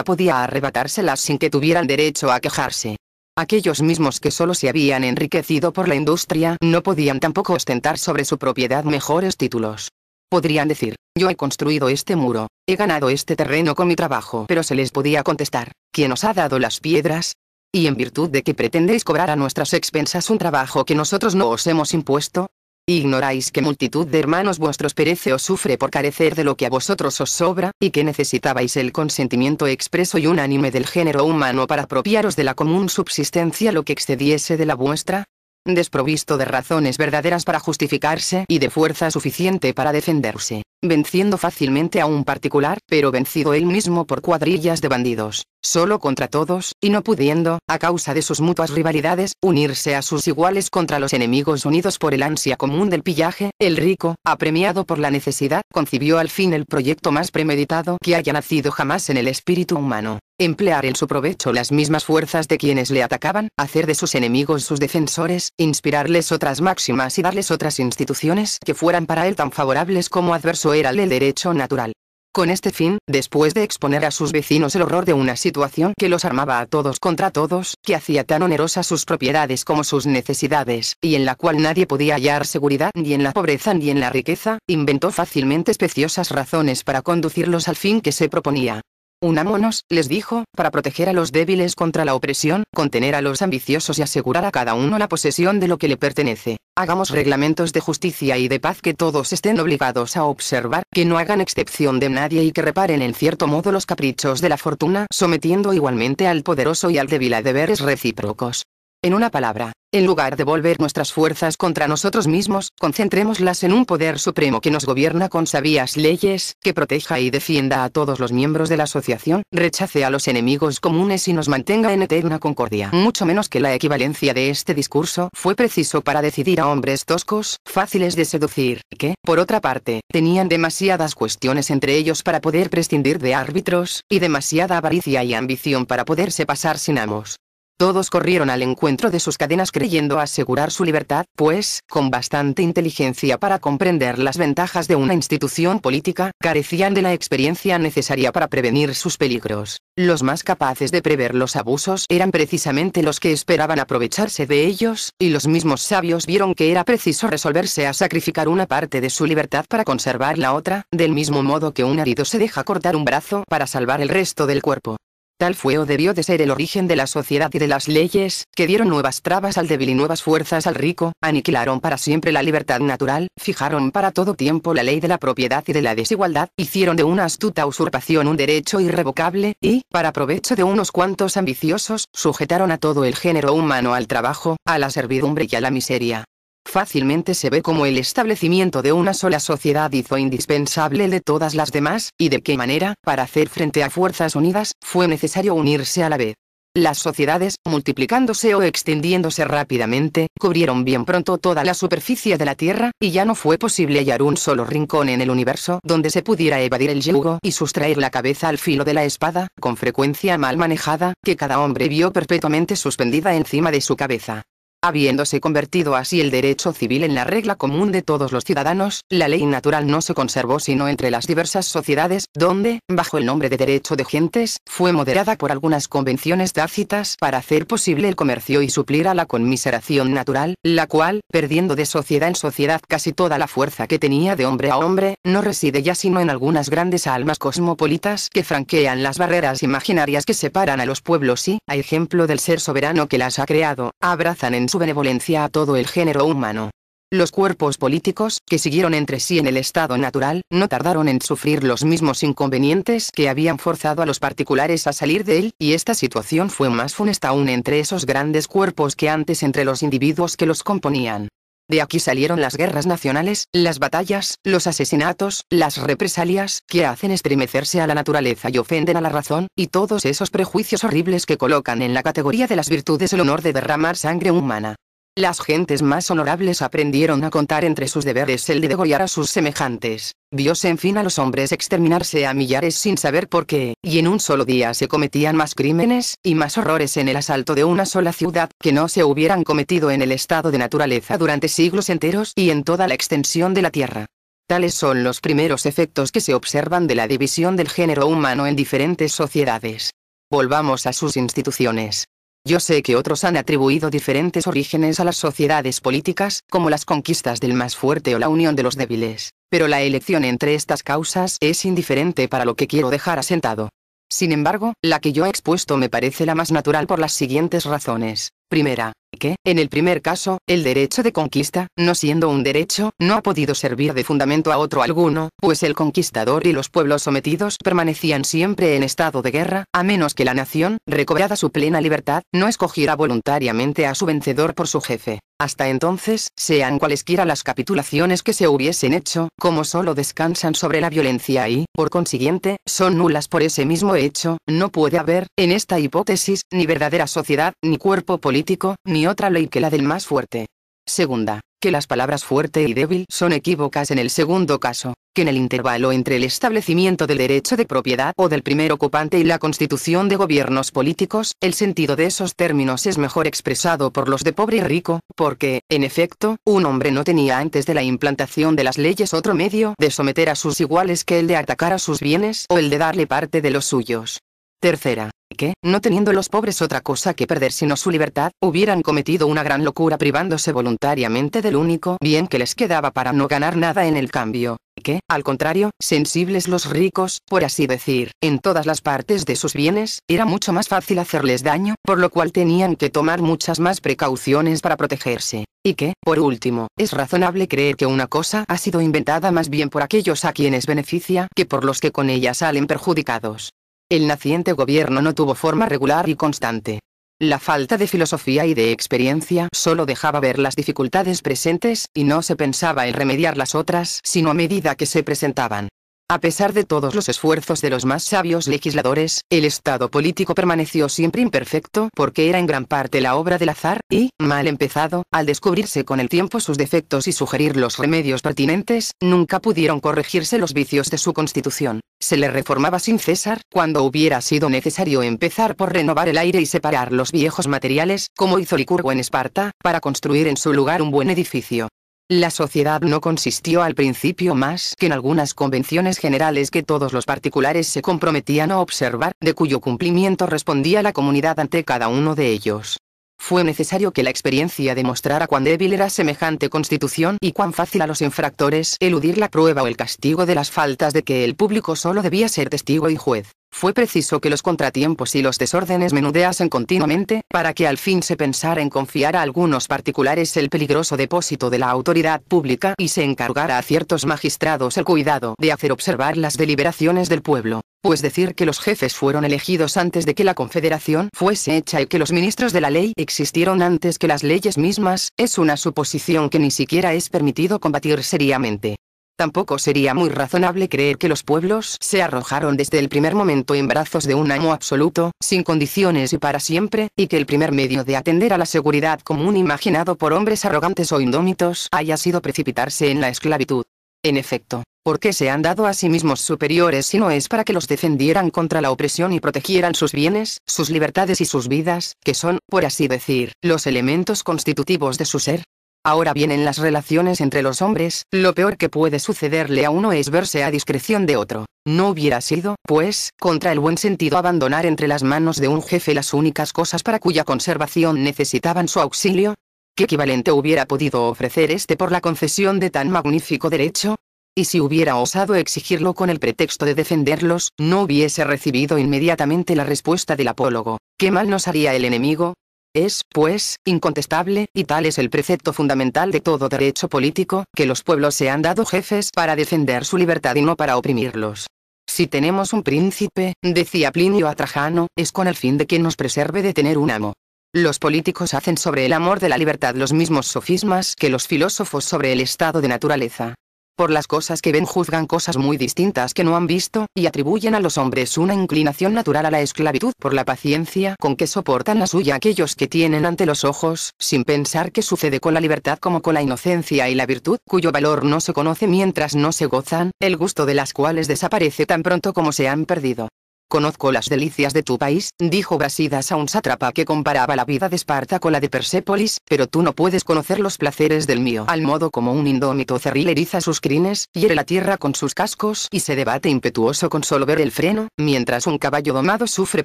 podía arrebatárselas sin que tuvieran derecho a quejarse. Aquellos mismos que solo se habían enriquecido por la industria, no podían tampoco ostentar sobre su propiedad mejores títulos. Podrían decir, yo he construido este muro, he ganado este terreno con mi trabajo, pero se les podía contestar, ¿quién os ha dado las piedras? ¿Y en virtud de que pretendéis cobrar a nuestras expensas un trabajo que nosotros no os hemos impuesto? ¿Ignoráis que multitud de hermanos vuestros perece o sufre por carecer de lo que a vosotros os sobra, y que necesitabais el consentimiento expreso y unánime del género humano para apropiaros de la común subsistencia lo que excediese de la vuestra? Desprovisto de razones verdaderas para justificarse y de fuerza suficiente para defenderse, venciendo fácilmente a un particular, pero vencido él mismo por cuadrillas de bandidos, solo contra todos, y no pudiendo, a causa de sus mutuas rivalidades, unirse a sus iguales contra los enemigos unidos por el ansia común del pillaje, el rico, apremiado por la necesidad, concibió al fin el proyecto más premeditado que haya nacido jamás en el espíritu humano. Emplear en su provecho las mismas fuerzas de quienes le atacaban, hacer de sus enemigos sus defensores, inspirarles otras máximas y darles otras instituciones que fueran para él tan favorables como adverso era el derecho natural. Con este fin, después de exponer a sus vecinos el horror de una situación que los armaba a todos contra todos, que hacía tan onerosas sus propiedades como sus necesidades, y en la cual nadie podía hallar seguridad ni en la pobreza ni en la riqueza, inventó fácilmente especiosas razones para conducirlos al fin que se proponía. Unámonos, les dijo, para proteger a los débiles contra la opresión, contener a los ambiciosos y asegurar a cada uno la posesión de lo que le pertenece. Hagamos reglamentos de justicia y de paz que todos estén obligados a observar, que no hagan excepción de nadie y que reparen en cierto modo los caprichos de la fortuna, sometiendo igualmente al poderoso y al débil a deberes recíprocos. En una palabra, en lugar de volver nuestras fuerzas contra nosotros mismos, concentrémoslas en un poder supremo que nos gobierna con sabias leyes, que proteja y defienda a todos los miembros de la asociación, rechace a los enemigos comunes y nos mantenga en eterna concordia. Mucho menos que la equivalencia de este discurso fue preciso para decidir a hombres toscos, fáciles de seducir, que, por otra parte, tenían demasiadas cuestiones entre ellos para poder prescindir de árbitros, y demasiada avaricia y ambición para poderse pasar sin amos. Todos corrieron al encuentro de sus cadenas creyendo asegurar su libertad, pues, con bastante inteligencia para comprender las ventajas de una institución política, carecían de la experiencia necesaria para prevenir sus peligros. Los más capaces de prever los abusos eran precisamente los que esperaban aprovecharse de ellos, y los mismos sabios vieron que era preciso resolverse a sacrificar una parte de su libertad para conservar la otra, del mismo modo que un herido se deja cortar un brazo para salvar el resto del cuerpo. Tal fue o debió de ser el origen de la sociedad y de las leyes, que dieron nuevas trabas al débil y nuevas fuerzas al rico, aniquilaron para siempre la libertad natural, fijaron para todo tiempo la ley de la propiedad y de la desigualdad, hicieron de una astuta usurpación un derecho irrevocable, y, para provecho de unos cuantos ambiciosos, sujetaron a todo el género humano al trabajo, a la servidumbre y a la miseria. Fácilmente se ve cómo el establecimiento de una sola sociedad hizo indispensable el de todas las demás, y de qué manera, para hacer frente a fuerzas unidas, fue necesario unirse a la vez. Las sociedades, multiplicándose o extendiéndose rápidamente, cubrieron bien pronto toda la superficie de la Tierra, y ya no fue posible hallar un solo rincón en el universo donde se pudiera evadir el yugo y sustraer la cabeza al filo de la espada, con frecuencia mal manejada, que cada hombre vio perpetuamente suspendida encima de su cabeza. Habiéndose convertido así el derecho civil en la regla común de todos los ciudadanos, la ley natural no se conservó sino entre las diversas sociedades, donde, bajo el nombre de derecho de gentes, fue moderada por algunas convenciones tácitas para hacer posible el comercio y suplir a la conmiseración natural, la cual, perdiendo de sociedad en sociedad casi toda la fuerza que tenía de hombre a hombre, no reside ya sino en algunas grandes almas cosmopolitas que franquean las barreras imaginarias que separan a los pueblos y, a ejemplo del ser soberano que las ha creado, abrazan en su benevolencia a todo el género humano. Los cuerpos políticos, que siguieron entre sí en el estado natural, no tardaron en sufrir los mismos inconvenientes que habían forzado a los particulares a salir de él, y esta situación fue más funesta aún entre esos grandes cuerpos que antes entre los individuos que los componían. De aquí salieron las guerras nacionales, las batallas, los asesinatos, las represalias, que hacen estremecerse a la naturaleza y ofenden a la razón, y todos esos prejuicios horribles que colocan en la categoría de las virtudes el honor de derramar sangre humana. Las gentes más honorables aprendieron a contar entre sus deberes el de degollar a sus semejantes. Viose en fin a los hombres exterminarse a millares sin saber por qué, y en un solo día se cometían más crímenes, y más horrores en el asalto de una sola ciudad, que no se hubieran cometido en el estado de naturaleza durante siglos enteros y en toda la extensión de la tierra. Tales son los primeros efectos que se observan de la división del género humano en diferentes sociedades. Volvamos a sus instituciones. Yo sé que otros han atribuido diferentes orígenes a las sociedades políticas, como las conquistas del más fuerte o la unión de los débiles, pero la elección entre estas causas es indiferente para lo que quiero dejar asentado. Sin embargo, la que yo he expuesto me parece la más natural por las siguientes razones. Primera, que, en el primer caso, el derecho de conquista, no siendo un derecho, no ha podido servir de fundamento a otro alguno, pues el conquistador y los pueblos sometidos permanecían siempre en estado de guerra, a menos que la nación, recobrada su plena libertad, no escogiera voluntariamente a su vencedor por su jefe. Hasta entonces, sean cualesquiera las capitulaciones que se hubiesen hecho, como solo descansan sobre la violencia y, por consiguiente, son nulas por ese mismo hecho, no puede haber, en esta hipótesis, ni verdadera sociedad, ni cuerpo político, ni otra ley que la del más fuerte. Segunda, que las palabras fuerte y débil son equívocas en el segundo caso, que en el intervalo entre el establecimiento del derecho de propiedad o del primer ocupante y la constitución de gobiernos políticos, el sentido de esos términos es mejor expresado por los de pobre y rico, porque, en efecto, un hombre no tenía antes de la implantación de las leyes otro medio de someter a sus iguales que el de atacar a sus bienes o el de darle parte de los suyos. Tercera, que, no teniendo los pobres otra cosa que perder sino su libertad, hubieran cometido una gran locura privándose voluntariamente del único bien que les quedaba para no ganar nada en el cambio, que, al contrario, sensibles los ricos, por así decir, en todas las partes de sus bienes, era mucho más fácil hacerles daño, por lo cual tenían que tomar muchas más precauciones para protegerse. Y que, por último, es razonable creer que una cosa ha sido inventada más bien por aquellos a quienes beneficia que por los que con ella salen perjudicados. El naciente gobierno no tuvo forma regular y constante. La falta de filosofía y de experiencia solo dejaba ver las dificultades presentes, y no se pensaba en remediar las otras, sino a medida que se presentaban. A pesar de todos los esfuerzos de los más sabios legisladores, el estado político permaneció siempre imperfecto porque era en gran parte la obra del azar, y, mal empezado, al descubrirse con el tiempo sus defectos y sugerir los remedios pertinentes, nunca pudieron corregirse los vicios de su constitución. Se le reformaba sin cesar, cuando hubiera sido necesario empezar por renovar el aire y separar los viejos materiales, como hizo Licurgo en Esparta, para construir en su lugar un buen edificio. La sociedad no consistió al principio más que en algunas convenciones generales que todos los particulares se comprometían a observar, de cuyo cumplimiento respondía la comunidad ante cada uno de ellos. Fue necesario que la experiencia demostrara cuán débil era semejante constitución y cuán fácil a los infractores eludir la prueba o el castigo de las faltas de que el público solo debía ser testigo y juez. Fue preciso que los contratiempos y los desórdenes menudeasen continuamente, para que al fin se pensara en confiar a algunos particulares el peligroso depósito de la autoridad pública y se encargara a ciertos magistrados el cuidado de hacer observar las deliberaciones del pueblo. Pues decir que los jefes fueron elegidos antes de que la confederación fuese hecha y que los ministros de la ley existieron antes que las leyes mismas, es una suposición que ni siquiera es permitido combatir seriamente. Tampoco sería muy razonable creer que los pueblos se arrojaron desde el primer momento en brazos de un amo absoluto, sin condiciones y para siempre, y que el primer medio de atender a la seguridad común imaginado por hombres arrogantes o indómitos haya sido precipitarse en la esclavitud. En efecto, ¿por qué se han dado a sí mismos superiores si no es para que los defendieran contra la opresión y protegieran sus bienes, sus libertades y sus vidas, que son, por así decir, los elementos constitutivos de su ser? Ahora bien, en las relaciones entre los hombres, lo peor que puede sucederle a uno es verse a discreción de otro. ¿No hubiera sido, pues, contra el buen sentido abandonar entre las manos de un jefe las únicas cosas para cuya conservación necesitaban su auxilio? ¿Qué equivalente hubiera podido ofrecer éste por la concesión de tan magnífico derecho? Y si hubiera osado exigirlo con el pretexto de defenderlos, no hubiese recibido inmediatamente la respuesta del apólogo: ¿qué mal nos haría el enemigo? Es, pues, incontestable, y tal es el precepto fundamental de todo derecho político, que los pueblos se han dado jefes para defender su libertad y no para oprimirlos. Si tenemos un príncipe, decía Plinio a Trajano, es con el fin de que nos preserve de tener un amo. Los políticos hacen sobre el amor de la libertad los mismos sofismas que los filósofos sobre el estado de naturaleza. Por las cosas que ven juzgan cosas muy distintas que no han visto, y atribuyen a los hombres una inclinación natural a la esclavitud por la paciencia con que soportan la suya aquellos que tienen ante los ojos, sin pensar que sucede con la libertad como con la inocencia y la virtud, cuyo valor no se conoce mientras no se gozan, el gusto de las cuales desaparece tan pronto como se han perdido. Conozco las delicias de tu país, dijo Brasidas a un sátrapa que comparaba la vida de Esparta con la de Persépolis, pero tú no puedes conocer los placeres del mío. Al modo como un indómito cerril eriza sus crines, hiere la tierra con sus cascos y se debate impetuoso con solo ver el freno, mientras un caballo domado sufre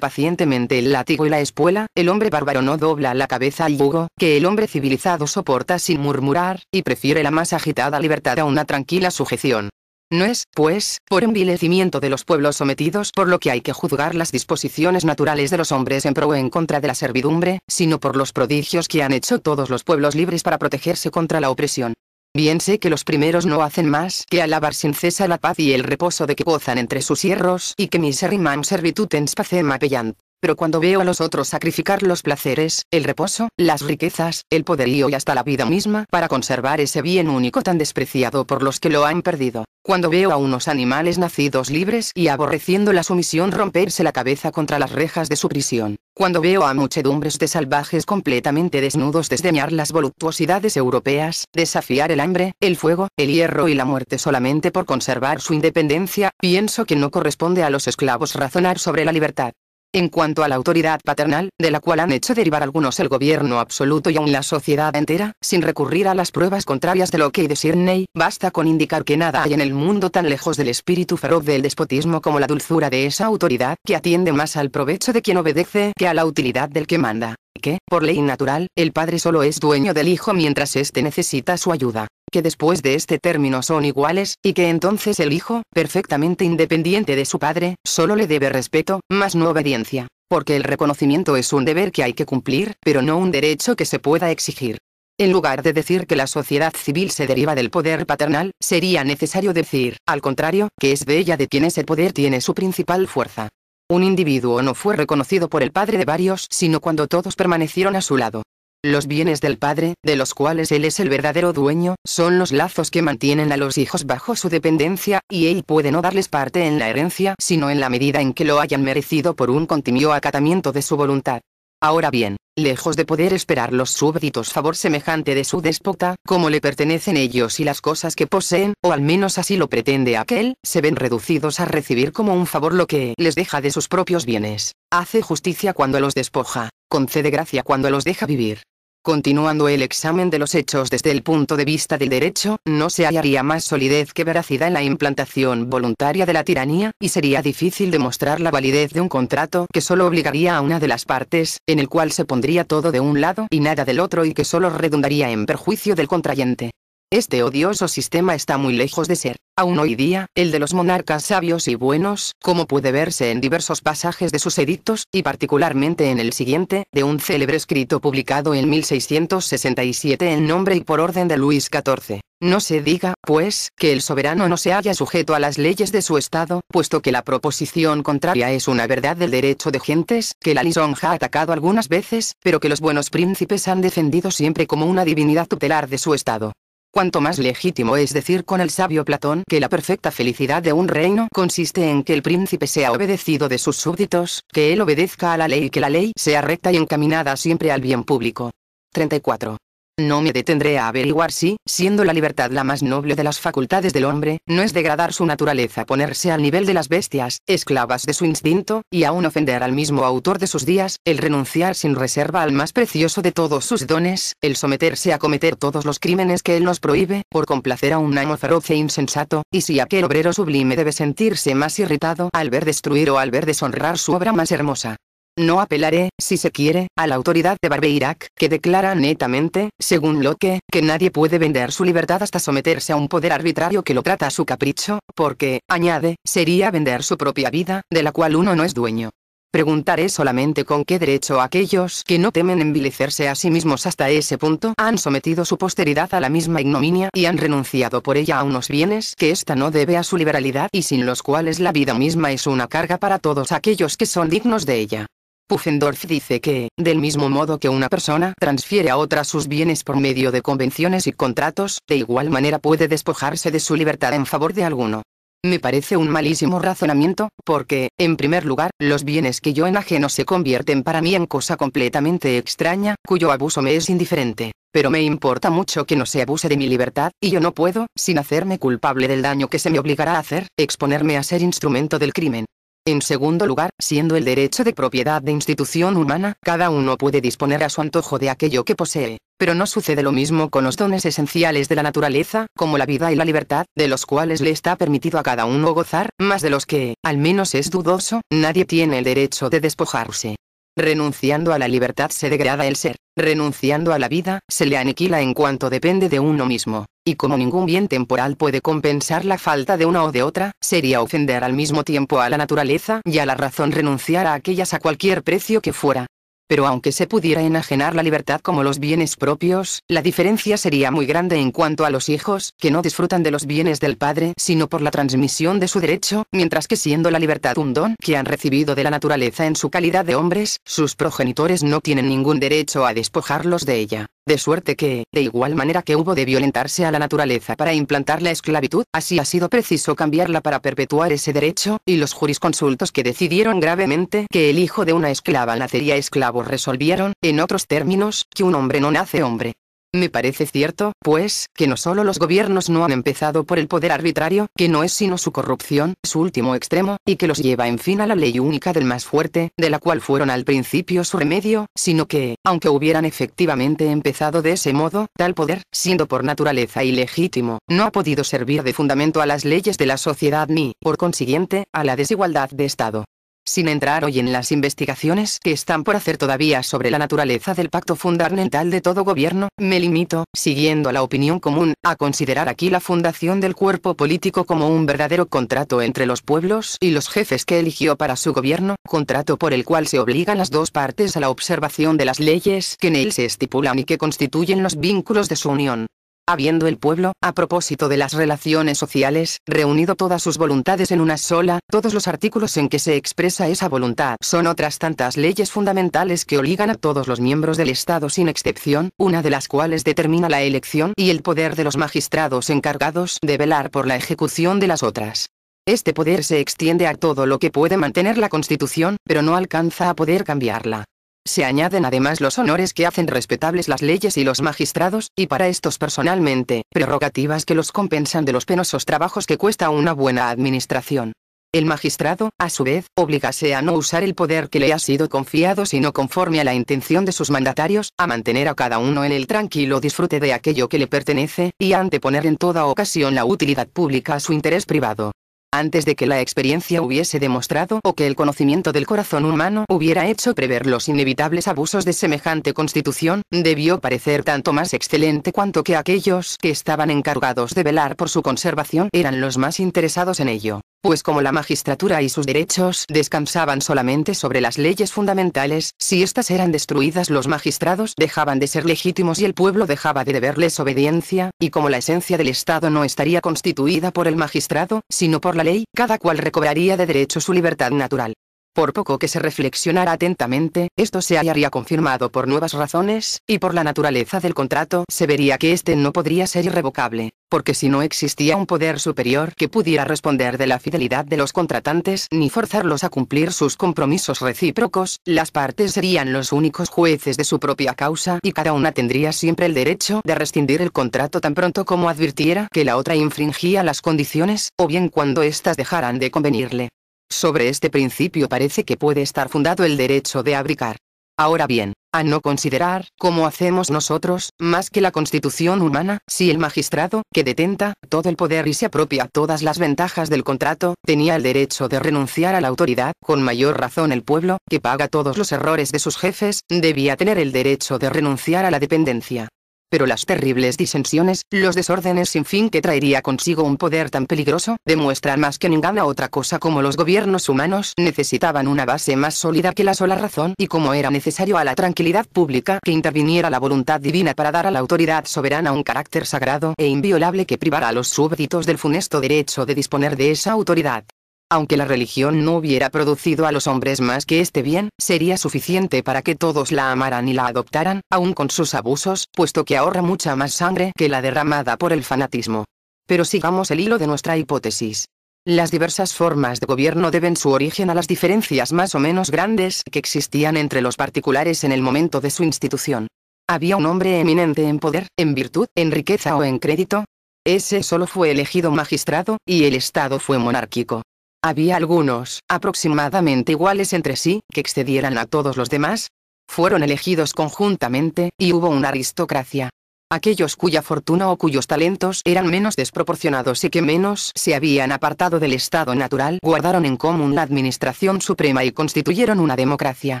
pacientemente el látigo y la espuela, el hombre bárbaro no dobla la cabeza al yugo, que el hombre civilizado soporta sin murmurar, y prefiere la más agitada libertad a una tranquila sujeción. No es, pues, por envilecimiento de los pueblos sometidos por lo que hay que juzgar las disposiciones naturales de los hombres en pro o en contra de la servidumbre, sino por los prodigios que han hecho todos los pueblos libres para protegerse contra la opresión. Bien sé que los primeros no hacen más que alabar sin cesar la paz y el reposo de que gozan entre sus hierros, y que miserimam servitutens pacem appellant. pero cuando veo a los otros sacrificar los placeres, el reposo, las riquezas, el poderío y hasta la vida misma para conservar ese bien único tan despreciado por los que lo han perdido, cuando veo a unos animales nacidos libres y aborreciendo la sumisión romperse la cabeza contra las rejas de su prisión, cuando veo a muchedumbres de salvajes completamente desnudos desdeñar las voluptuosidades europeas, desafiar el hambre, el fuego, el hierro y la muerte solamente por conservar su independencia, pienso que no corresponde a los esclavos razonar sobre la libertad. En cuanto a la autoridad paternal, de la cual han hecho derivar algunos el gobierno absoluto y aún la sociedad entera, sin recurrir a las pruebas contrarias de Locke y de Sirney, basta con indicar que nada hay en el mundo tan lejos del espíritu feroz del despotismo como la dulzura de esa autoridad que atiende más al provecho de quien obedece que a la utilidad del que manda, que, por ley natural, el padre solo es dueño del hijo mientras éste necesita su ayuda, que después de este término son iguales, y que entonces el hijo, perfectamente independiente de su padre, solo le debe respeto, mas no obediencia, porque el reconocimiento es un deber que hay que cumplir, pero no un derecho que se pueda exigir. En lugar de decir que la sociedad civil se deriva del poder paternal, sería necesario decir, al contrario, que es de ella de quien ese poder tiene su principal fuerza. Un individuo no fue reconocido por el padre de varios, sino cuando todos permanecieron a su lado. Los bienes del padre, de los cuales él es el verdadero dueño, son los lazos que mantienen a los hijos bajo su dependencia, y él puede no darles parte en la herencia, sino en la medida en que lo hayan merecido por un continuo acatamiento de su voluntad. Ahora bien, lejos de poder esperar los súbditos favor semejante de su déspota, como le pertenecen ellos y las cosas que poseen, o al menos así lo pretende aquel, se ven reducidos a recibir como un favor lo que les deja de sus propios bienes. Hace justicia cuando los despoja, concede gracia cuando los deja vivir. Continuando el examen de los hechos desde el punto de vista del derecho, no se hallaría más solidez que veracidad en la implantación voluntaria de la tiranía, y sería difícil demostrar la validez de un contrato que solo obligaría a una de las partes, en el cual se pondría todo de un lado y nada del otro y que solo redundaría en perjuicio del contrayente. Este odioso sistema está muy lejos de ser, aún hoy día, el de los monarcas sabios y buenos, como puede verse en diversos pasajes de sus edictos, y particularmente en el siguiente, de un célebre escrito publicado en 1667 en nombre y por orden de Luis XIV. No se diga, pues, que el soberano no se halla sujeto a las leyes de su estado, puesto que la proposición contraria es una verdad del derecho de gentes, que la lisonja ha atacado algunas veces, pero que los buenos príncipes han defendido siempre como una divinidad tutelar de su estado. Cuanto más legítimo es decir con el sabio Platón que la perfecta felicidad de un reino consiste en que el príncipe sea obedecido de sus súbditos, que él obedezca a la ley y que la ley sea recta y encaminada siempre al bien público. 34. No me detendré a averiguar si, siendo la libertad la más noble de las facultades del hombre, no es degradar su naturaleza ponerse al nivel de las bestias, esclavas de su instinto, y aún ofender al mismo autor de sus días, el renunciar sin reserva al más precioso de todos sus dones, el someterse a cometer todos los crímenes que él nos prohíbe, por complacer a un amo feroz e insensato, y si aquel obrero sublime debe sentirse más irritado al ver destruir o al ver deshonrar su obra más hermosa. No apelaré, si se quiere, a la autoridad de Barbeirac, que declara netamente, según Locke, que nadie puede vender su libertad hasta someterse a un poder arbitrario que lo trata a su capricho, porque, añade, sería vender su propia vida, de la cual uno no es dueño. Preguntaré solamente con qué derecho aquellos que no temen envilecerse a sí mismos hasta ese punto han sometido su posteridad a la misma ignominia y han renunciado por ella a unos bienes que ésta no debe a su liberalidad y sin los cuales la vida misma es una carga para todos aquellos que son dignos de ella. Pufendorf dice que, del mismo modo que una persona transfiere a otra sus bienes por medio de convenciones y contratos, de igual manera puede despojarse de su libertad en favor de alguno. Me parece un malísimo razonamiento, porque, en primer lugar, los bienes que yo enajeno se convierten para mí en cosa completamente extraña, cuyo abuso me es indiferente, pero me importa mucho que no se abuse de mi libertad, y yo no puedo, sin hacerme culpable del daño que se me obligará a hacer, exponerme a ser instrumento del crimen. En segundo lugar, siendo el derecho de propiedad de institución humana, cada uno puede disponer a su antojo de aquello que posee, pero no sucede lo mismo con los dones esenciales de la naturaleza, como la vida y la libertad, de los cuales le está permitido a cada uno gozar, más de los que, al menos es dudoso, nadie tiene el derecho de despojarse. Renunciando a la libertad se degrada el ser, renunciando a la vida, se le aniquila en cuanto depende de uno mismo, y como ningún bien temporal puede compensar la falta de una o de otra, sería ofender al mismo tiempo a la naturaleza y a la razón renunciar a aquellas a cualquier precio que fuera. Pero aunque se pudiera enajenar la libertad como los bienes propios, la diferencia sería muy grande en cuanto a los hijos, que no disfrutan de los bienes del padre sino por la transmisión de su derecho, mientras que siendo la libertad un don que han recibido de la naturaleza en su calidad de hombres, sus progenitores no tienen ningún derecho a despojarlos de ella. De suerte que, de igual manera que hubo de violentarse a la naturaleza para implantar la esclavitud, así ha sido preciso cambiarla para perpetuar ese derecho, y los jurisconsultos que decidieron gravemente que el hijo de una esclava nacería esclavo resolvieron, en otros términos, que un hombre no nace hombre. Me parece cierto, pues, que no solo los gobiernos no han empezado por el poder arbitrario, que no es sino su corrupción, su último extremo, y que los lleva en fin a la ley única del más fuerte, de la cual fueron al principio su remedio, sino que, aunque hubieran efectivamente empezado de ese modo, tal poder, siendo por naturaleza ilegítimo, no ha podido servir de fundamento a las leyes de la sociedad ni, por consiguiente, a la desigualdad de Estado. Sin entrar hoy en las investigaciones que están por hacer todavía sobre la naturaleza del pacto fundamental de todo gobierno, me limito, siguiendo la opinión común, a considerar aquí la fundación del cuerpo político como un verdadero contrato entre los pueblos y los jefes que eligió para su gobierno, contrato por el cual se obligan las dos partes a la observación de las leyes que en él se estipulan y que constituyen los vínculos de su unión. Habiendo el pueblo, a propósito de las relaciones sociales, reunido todas sus voluntades en una sola, todos los artículos en que se expresa esa voluntad son otras tantas leyes fundamentales que obligan a todos los miembros del Estado sin excepción, una de las cuales determina la elección y el poder de los magistrados encargados de velar por la ejecución de las otras. Este poder se extiende a todo lo que puede mantener la Constitución, pero no alcanza a poder cambiarla. Se añaden además los honores que hacen respetables las leyes y los magistrados, y para estos personalmente, prerrogativas que los compensan de los penosos trabajos que cuesta una buena administración. El magistrado, a su vez, obligase a no usar el poder que le ha sido confiado sino conforme a la intención de sus mandatarios, a mantener a cada uno en el tranquilo disfrute de aquello que le pertenece, y a anteponer en toda ocasión la utilidad pública a su interés privado. Antes de que la experiencia hubiese demostrado o que el conocimiento del corazón humano hubiera hecho prever los inevitables abusos de semejante constitución, debió parecer tanto más excelente cuanto que aquellos que estaban encargados de velar por su conservación eran los más interesados en ello. Pues como la magistratura y sus derechos descansaban solamente sobre las leyes fundamentales, si éstas eran destruidas los magistrados dejaban de ser legítimos y el pueblo dejaba de deberles obediencia, y como la esencia del Estado no estaría constituida por el magistrado, sino por la ley, cada cual recobraría de derecho su libertad natural. Por poco que se reflexionara atentamente, esto se hallaría confirmado por nuevas razones, y por la naturaleza del contrato se vería que éste no podría ser irrevocable, porque si no existía un poder superior que pudiera responder de la fidelidad de los contratantes ni forzarlos a cumplir sus compromisos recíprocos, las partes serían los únicos jueces de su propia causa y cada una tendría siempre el derecho de rescindir el contrato tan pronto como advirtiera que la otra infringía las condiciones, o bien cuando éstas dejaran de convenirle. Sobre este principio parece que puede estar fundado el derecho de abdicar. Ahora bien, a no considerar, como hacemos nosotros, más que la constitución humana, si el magistrado, que detenta todo el poder y se apropia todas las ventajas del contrato, tenía el derecho de renunciar a la autoridad, con mayor razón el pueblo, que paga todos los errores de sus jefes, debía tener el derecho de renunciar a la dependencia. Pero las terribles disensiones, los desórdenes sin fin que traería consigo un poder tan peligroso, demuestran más que ninguna otra cosa cómo los gobiernos humanos necesitaban una base más sólida que la sola razón y cómo era necesario a la tranquilidad pública que interviniera la voluntad divina para dar a la autoridad soberana un carácter sagrado e inviolable que privara a los súbditos del funesto derecho de disponer de esa autoridad. Aunque la religión no hubiera producido a los hombres más que este bien, sería suficiente para que todos la amaran y la adoptaran, aun con sus abusos, puesto que ahorra mucha más sangre que la derramada por el fanatismo. Pero sigamos el hilo de nuestra hipótesis. Las diversas formas de gobierno deben su origen a las diferencias más o menos grandes que existían entre los particulares en el momento de su institución. ¿Había un hombre eminente en poder, en virtud, en riqueza o en crédito? Ese solo fue elegido magistrado, y el Estado fue monárquico. ¿Había algunos, aproximadamente iguales entre sí, que excedieran a todos los demás? Fueron elegidos conjuntamente, y hubo una aristocracia. Aquellos cuya fortuna o cuyos talentos eran menos desproporcionados y que menos se habían apartado del estado natural guardaron en común la administración suprema y constituyeron una democracia.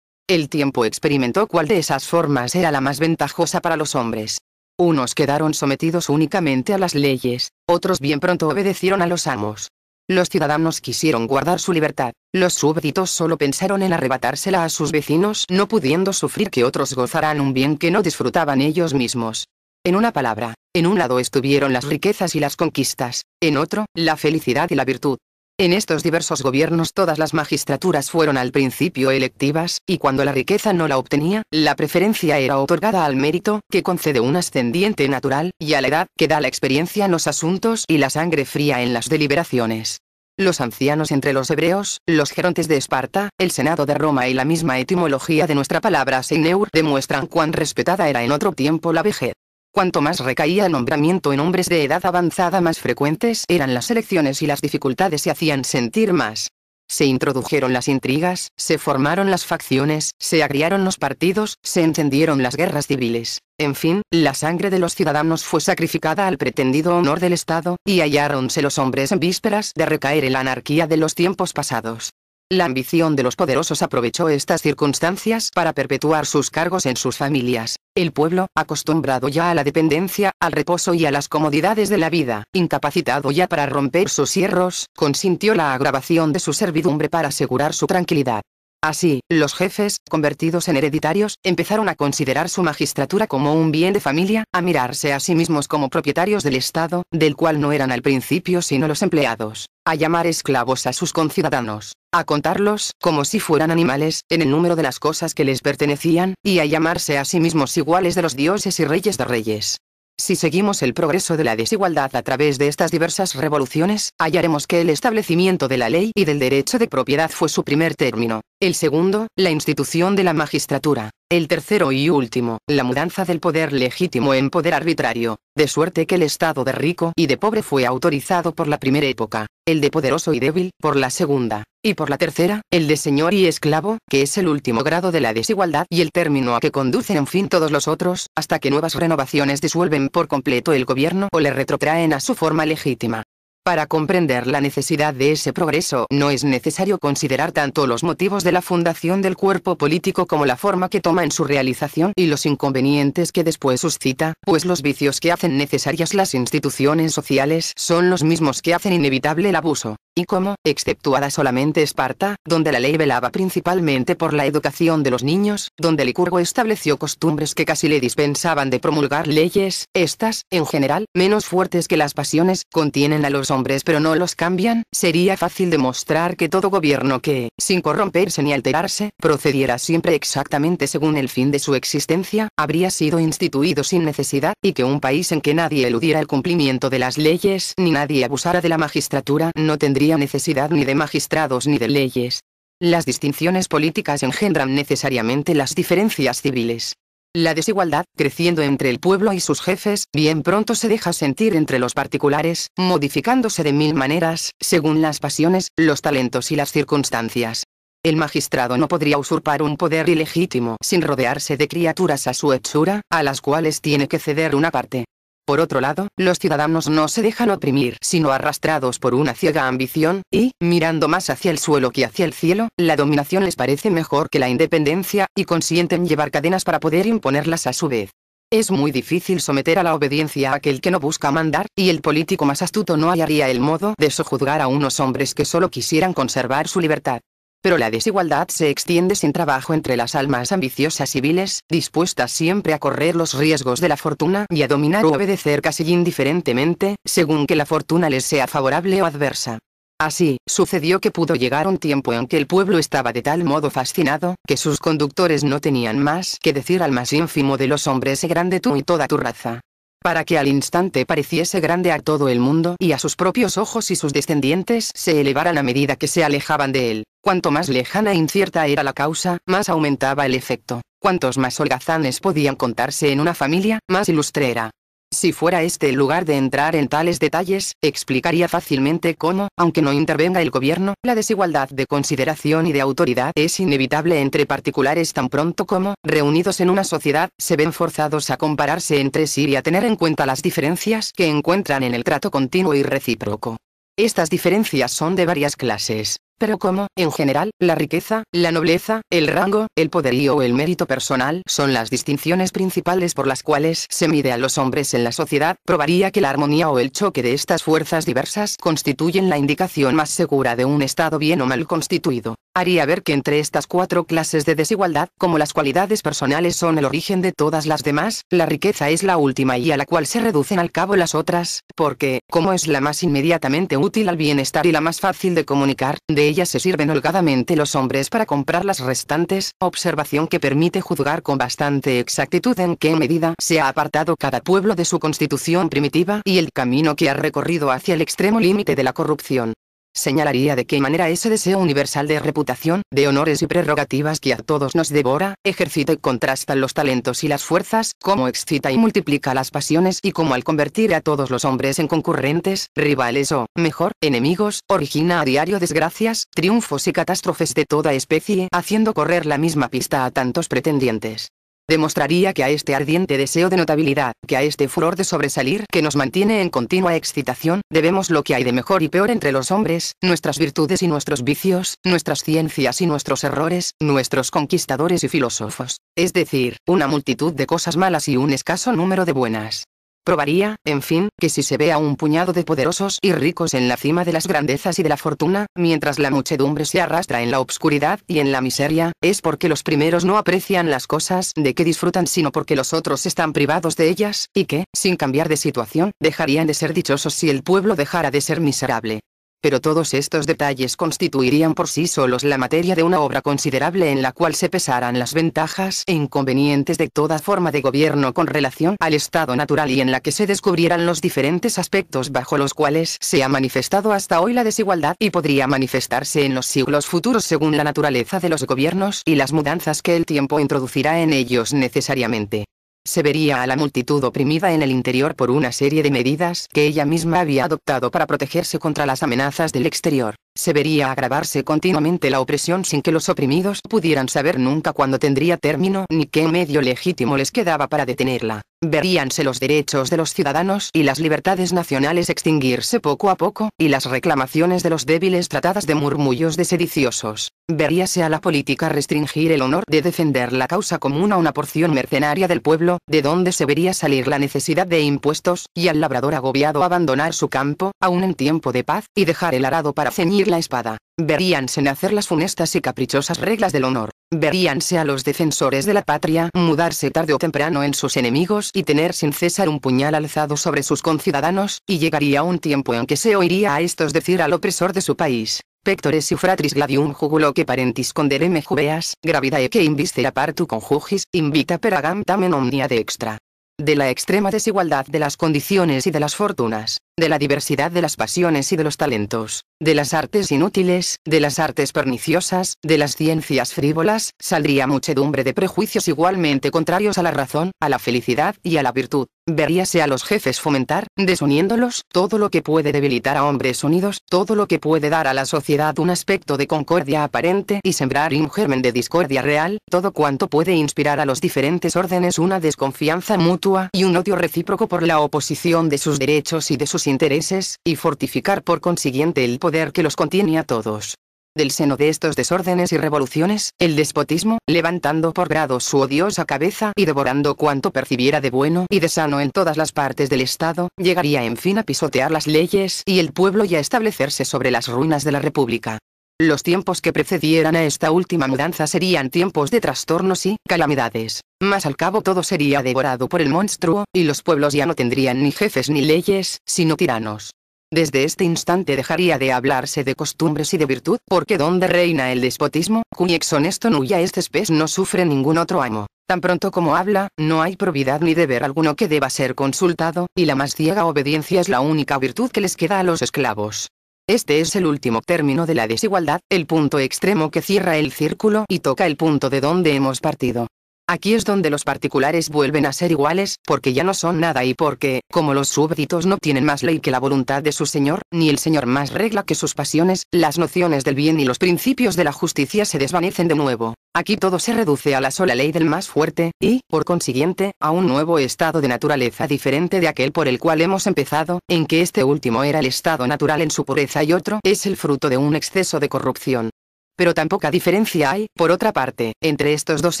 El tiempo experimentó cuál de esas formas era la más ventajosa para los hombres. Unos quedaron sometidos únicamente a las leyes, otros bien pronto obedecieron a los amos. Los ciudadanos quisieron guardar su libertad, los súbditos solo pensaron en arrebatársela a sus vecinos, no pudiendo sufrir que otros gozaran un bien que no disfrutaban ellos mismos. En una palabra, en un lado estuvieron las riquezas y las conquistas, en otro, la felicidad y la virtud. En estos diversos gobiernos todas las magistraturas fueron al principio electivas, y cuando la riqueza no la obtenía, la preferencia era otorgada al mérito, que concede un ascendiente natural, y a la edad, que da la experiencia en los asuntos y la sangre fría en las deliberaciones. Los ancianos entre los hebreos, los gerontes de Esparta, el Senado de Roma y la misma etimología de nuestra palabra seineur demuestran cuán respetada era en otro tiempo la vejez. Cuanto más recaía el nombramiento en hombres de edad avanzada, más frecuentes eran las elecciones y las dificultades se hacían sentir más. Se introdujeron las intrigas, se formaron las facciones, se agriaron los partidos, se encendieron las guerras civiles. En fin, la sangre de los ciudadanos fue sacrificada al pretendido honor del Estado, y halláronse los hombres en vísperas de recaer en la anarquía de los tiempos pasados. La ambición de los poderosos aprovechó estas circunstancias para perpetuar sus cargos en sus familias. El pueblo, acostumbrado ya a la dependencia, al reposo y a las comodidades de la vida, incapacitado ya para romper sus hierros, consintió la agravación de su servidumbre para asegurar su tranquilidad. Así, los jefes, convertidos en hereditarios, empezaron a considerar su magistratura como un bien de familia, a mirarse a sí mismos como propietarios del Estado, del cual no eran al principio sino los empleados, a llamar esclavos a sus conciudadanos, a contarlos, como si fueran animales, en el número de las cosas que les pertenecían, y a llamarse a sí mismos iguales de los dioses y reyes de reyes. Si seguimos el progreso de la desigualdad a través de estas diversas revoluciones, hallaremos que el establecimiento de la ley y del derecho de propiedad fue su primer término. El segundo, la institución de la magistratura. El tercero y último, la mudanza del poder legítimo en poder arbitrario, de suerte que el estado de rico y de pobre fue autorizado por la primera época, el de poderoso y débil, por la segunda, y por la tercera, el de señor y esclavo, que es el último grado de la desigualdad y el término a que conducen en fin todos los otros, hasta que nuevas renovaciones disuelven por completo el gobierno o le retrotraen a su forma legítima. Para comprender la necesidad de ese progreso no es necesario considerar tanto los motivos de la fundación del cuerpo político como la forma que toma en su realización y los inconvenientes que después suscita, pues los vicios que hacen necesarias las instituciones sociales son los mismos que hacen inevitable el abuso. Y como, exceptuada solamente Esparta, donde la ley velaba principalmente por la educación de los niños, donde Licurgo estableció costumbres que casi le dispensaban de promulgar leyes, estas, en general, menos fuertes que las pasiones, contienen a los hombres pero no los cambian, sería fácil demostrar que todo gobierno que, sin corromperse ni alterarse, procediera siempre exactamente según el fin de su existencia, habría sido instituido sin necesidad, y que un país en que nadie eludiera el cumplimiento de las leyes ni nadie abusara de la magistratura no tendría necesidad ni de magistrados ni de leyes. Las distinciones políticas engendran necesariamente las diferencias civiles. La desigualdad, creciendo entre el pueblo y sus jefes, bien pronto se deja sentir entre los particulares, modificándose de mil maneras, según las pasiones, los talentos y las circunstancias. El magistrado no podría usurpar un poder ilegítimo sin rodearse de criaturas a su hechura, a las cuales tiene que ceder una parte. Por otro lado, los ciudadanos no se dejan oprimir sino arrastrados por una ciega ambición, y, mirando más hacia el suelo que hacia el cielo, la dominación les parece mejor que la independencia, y consienten llevar cadenas para poder imponerlas a su vez. Es muy difícil someter a la obediencia a aquel que no busca mandar, y el político más astuto no hallaría el modo de sojuzgar a unos hombres que solo quisieran conservar su libertad. Pero la desigualdad se extiende sin trabajo entre las almas ambiciosas civiles, dispuestas siempre a correr los riesgos de la fortuna y a dominar o obedecer casi indiferentemente, según que la fortuna les sea favorable o adversa. Así, sucedió que pudo llegar un tiempo en que el pueblo estaba de tal modo fascinado, que sus conductores no tenían más que decir al más ínfimo de los hombres: grande tú y toda tu raza. Para que al instante pareciese grande a todo el mundo y a sus propios ojos, y sus descendientes se elevaran a medida que se alejaban de él. Cuanto más lejana e incierta era la causa, más aumentaba el efecto. Cuantos más holgazanes podían contarse en una familia, más ilustre era. Si fuera este el lugar de entrar en tales detalles, explicaría fácilmente cómo, aunque no intervenga el gobierno, la desigualdad de consideración y de autoridad es inevitable entre particulares tan pronto como, reunidos en una sociedad, se ven forzados a compararse entre sí y a tener en cuenta las diferencias que encuentran en el trato continuo y recíproco. Estas diferencias son de varias clases. Pero como, en general, la riqueza, la nobleza, el rango, el poderío o el mérito personal son las distinciones principales por las cuales se mide a los hombres en la sociedad, probaría que la armonía o el choque de estas fuerzas diversas constituyen la indicación más segura de un estado bien o mal constituido. Haría ver que entre estas cuatro clases de desigualdad, como las cualidades personales son el origen de todas las demás, la riqueza es la última y a la cual se reducen al cabo las otras, porque, como es la más inmediatamente útil al bienestar y la más fácil de comunicar, de ella se sirven holgadamente los hombres para comprar las restantes, observación que permite juzgar con bastante exactitud en qué medida se ha apartado cada pueblo de su constitución primitiva y el camino que ha recorrido hacia el extremo límite de la corrupción. Señalaría de qué manera ese deseo universal de reputación, de honores y prerrogativas que a todos nos devora, ejercita y contrasta los talentos y las fuerzas, cómo excita y multiplica las pasiones y cómo al convertir a todos los hombres en concurrentes, rivales o, mejor, enemigos, origina a diario desgracias, triunfos y catástrofes de toda especie, haciendo correr la misma pista a tantos pretendientes. Demostraría que a este ardiente deseo de notabilidad, que a este furor de sobresalir que nos mantiene en continua excitación, debemos lo que hay de mejor y peor entre los hombres, nuestras virtudes y nuestros vicios, nuestras ciencias y nuestros errores, nuestros conquistadores y filósofos, es decir, una multitud de cosas malas y un escaso número de buenas. Probaría, en fin, que si se ve a un puñado de poderosos y ricos en la cima de las grandezas y de la fortuna, mientras la muchedumbre se arrastra en la obscuridad y en la miseria, es porque los primeros no aprecian las cosas de que disfrutan sino porque los otros están privados de ellas, y que, sin cambiar de situación, dejarían de ser dichosos si el pueblo dejara de ser miserable. Pero todos estos detalles constituirían por sí solos la materia de una obra considerable en la cual se pesaran las ventajas e inconvenientes de toda forma de gobierno con relación al estado natural y en la que se descubrieran los diferentes aspectos bajo los cuales se ha manifestado hasta hoy la desigualdad y podría manifestarse en los siglos futuros según la naturaleza de los gobiernos y las mudanzas que el tiempo introducirá en ellos necesariamente. Se vería a la multitud oprimida en el interior por una serie de medidas que ella misma había adoptado para protegerse contra las amenazas del exterior. Se vería agravarse continuamente la opresión sin que los oprimidos pudieran saber nunca cuándo tendría término ni qué medio legítimo les quedaba para detenerla. Veríanse los derechos de los ciudadanos y las libertades nacionales extinguirse poco a poco, y las reclamaciones de los débiles tratadas de murmullos de sediciosos. Veríase a la política restringir el honor de defender la causa común a una porción mercenaria del pueblo, de donde se vería salir la necesidad de impuestos, y al labrador agobiado abandonar su campo, aun en tiempo de paz, y dejar el arado para ceñir la espada. Veríanse nacer las funestas y caprichosas reglas del honor. Veríanse a los defensores de la patria mudarse tarde o temprano en sus enemigos y tener sin cesar un puñal alzado sobre sus conciudadanos, y llegaría un tiempo en que se oiría a estos decir al opresor de su país: Pectore si fratris gladium juguloque parentis condereme juveas, gravidae que inviscera partu conjugis, invita per agam tamen omnia de extra. De la extrema desigualdad de las condiciones y de las fortunas, de la diversidad de las pasiones y de los talentos, de las artes inútiles, de las artes perniciosas, de las ciencias frívolas, saldría muchedumbre de prejuicios igualmente contrarios a la razón, a la felicidad y a la virtud. Veríase a los jefes fomentar, desuniéndolos, todo lo que puede debilitar a hombres unidos, todo lo que puede dar a la sociedad un aspecto de concordia aparente y sembrar un germen de discordia real, todo cuanto puede inspirar a los diferentes órdenes una desconfianza mutua y un odio recíproco por la oposición de sus derechos y de sus intereses, y fortificar por consiguiente el poder que los contiene a todos. Del seno de estos desórdenes y revoluciones, el despotismo, levantando por grados su odiosa cabeza y devorando cuanto percibiera de bueno y de sano en todas las partes del Estado, llegaría en fin a pisotear las leyes y el pueblo y a establecerse sobre las ruinas de la República. Los tiempos que precedieran a esta última mudanza serían tiempos de trastornos y calamidades, mas al cabo todo sería devorado por el monstruo, y los pueblos ya no tendrían ni jefes ni leyes, sino tiranos. Desde este instante dejaría de hablarse de costumbres y de virtud, porque donde reina el despotismo, cui ex honesto nulla est spes no sufre ningún otro amo. Tan pronto como habla, no hay probidad ni deber alguno que deba ser consultado, y la más ciega obediencia es la única virtud que les queda a los esclavos. Este es el último término de la desigualdad, el punto extremo que cierra el círculo y toca el punto de donde hemos partido. Aquí es donde los particulares vuelven a ser iguales, porque ya no son nada y porque, como los súbditos no tienen más ley que la voluntad de su señor, ni el señor más regla que sus pasiones, las nociones del bien y los principios de la justicia se desvanecen de nuevo. Aquí todo se reduce a la sola ley del más fuerte, y, por consiguiente, a un nuevo estado de naturaleza diferente de aquel por el cual hemos empezado, en que este último era el estado natural en su pureza y otro es el fruto de un exceso de corrupción. Pero tan poca diferencia hay, por otra parte, entre estos dos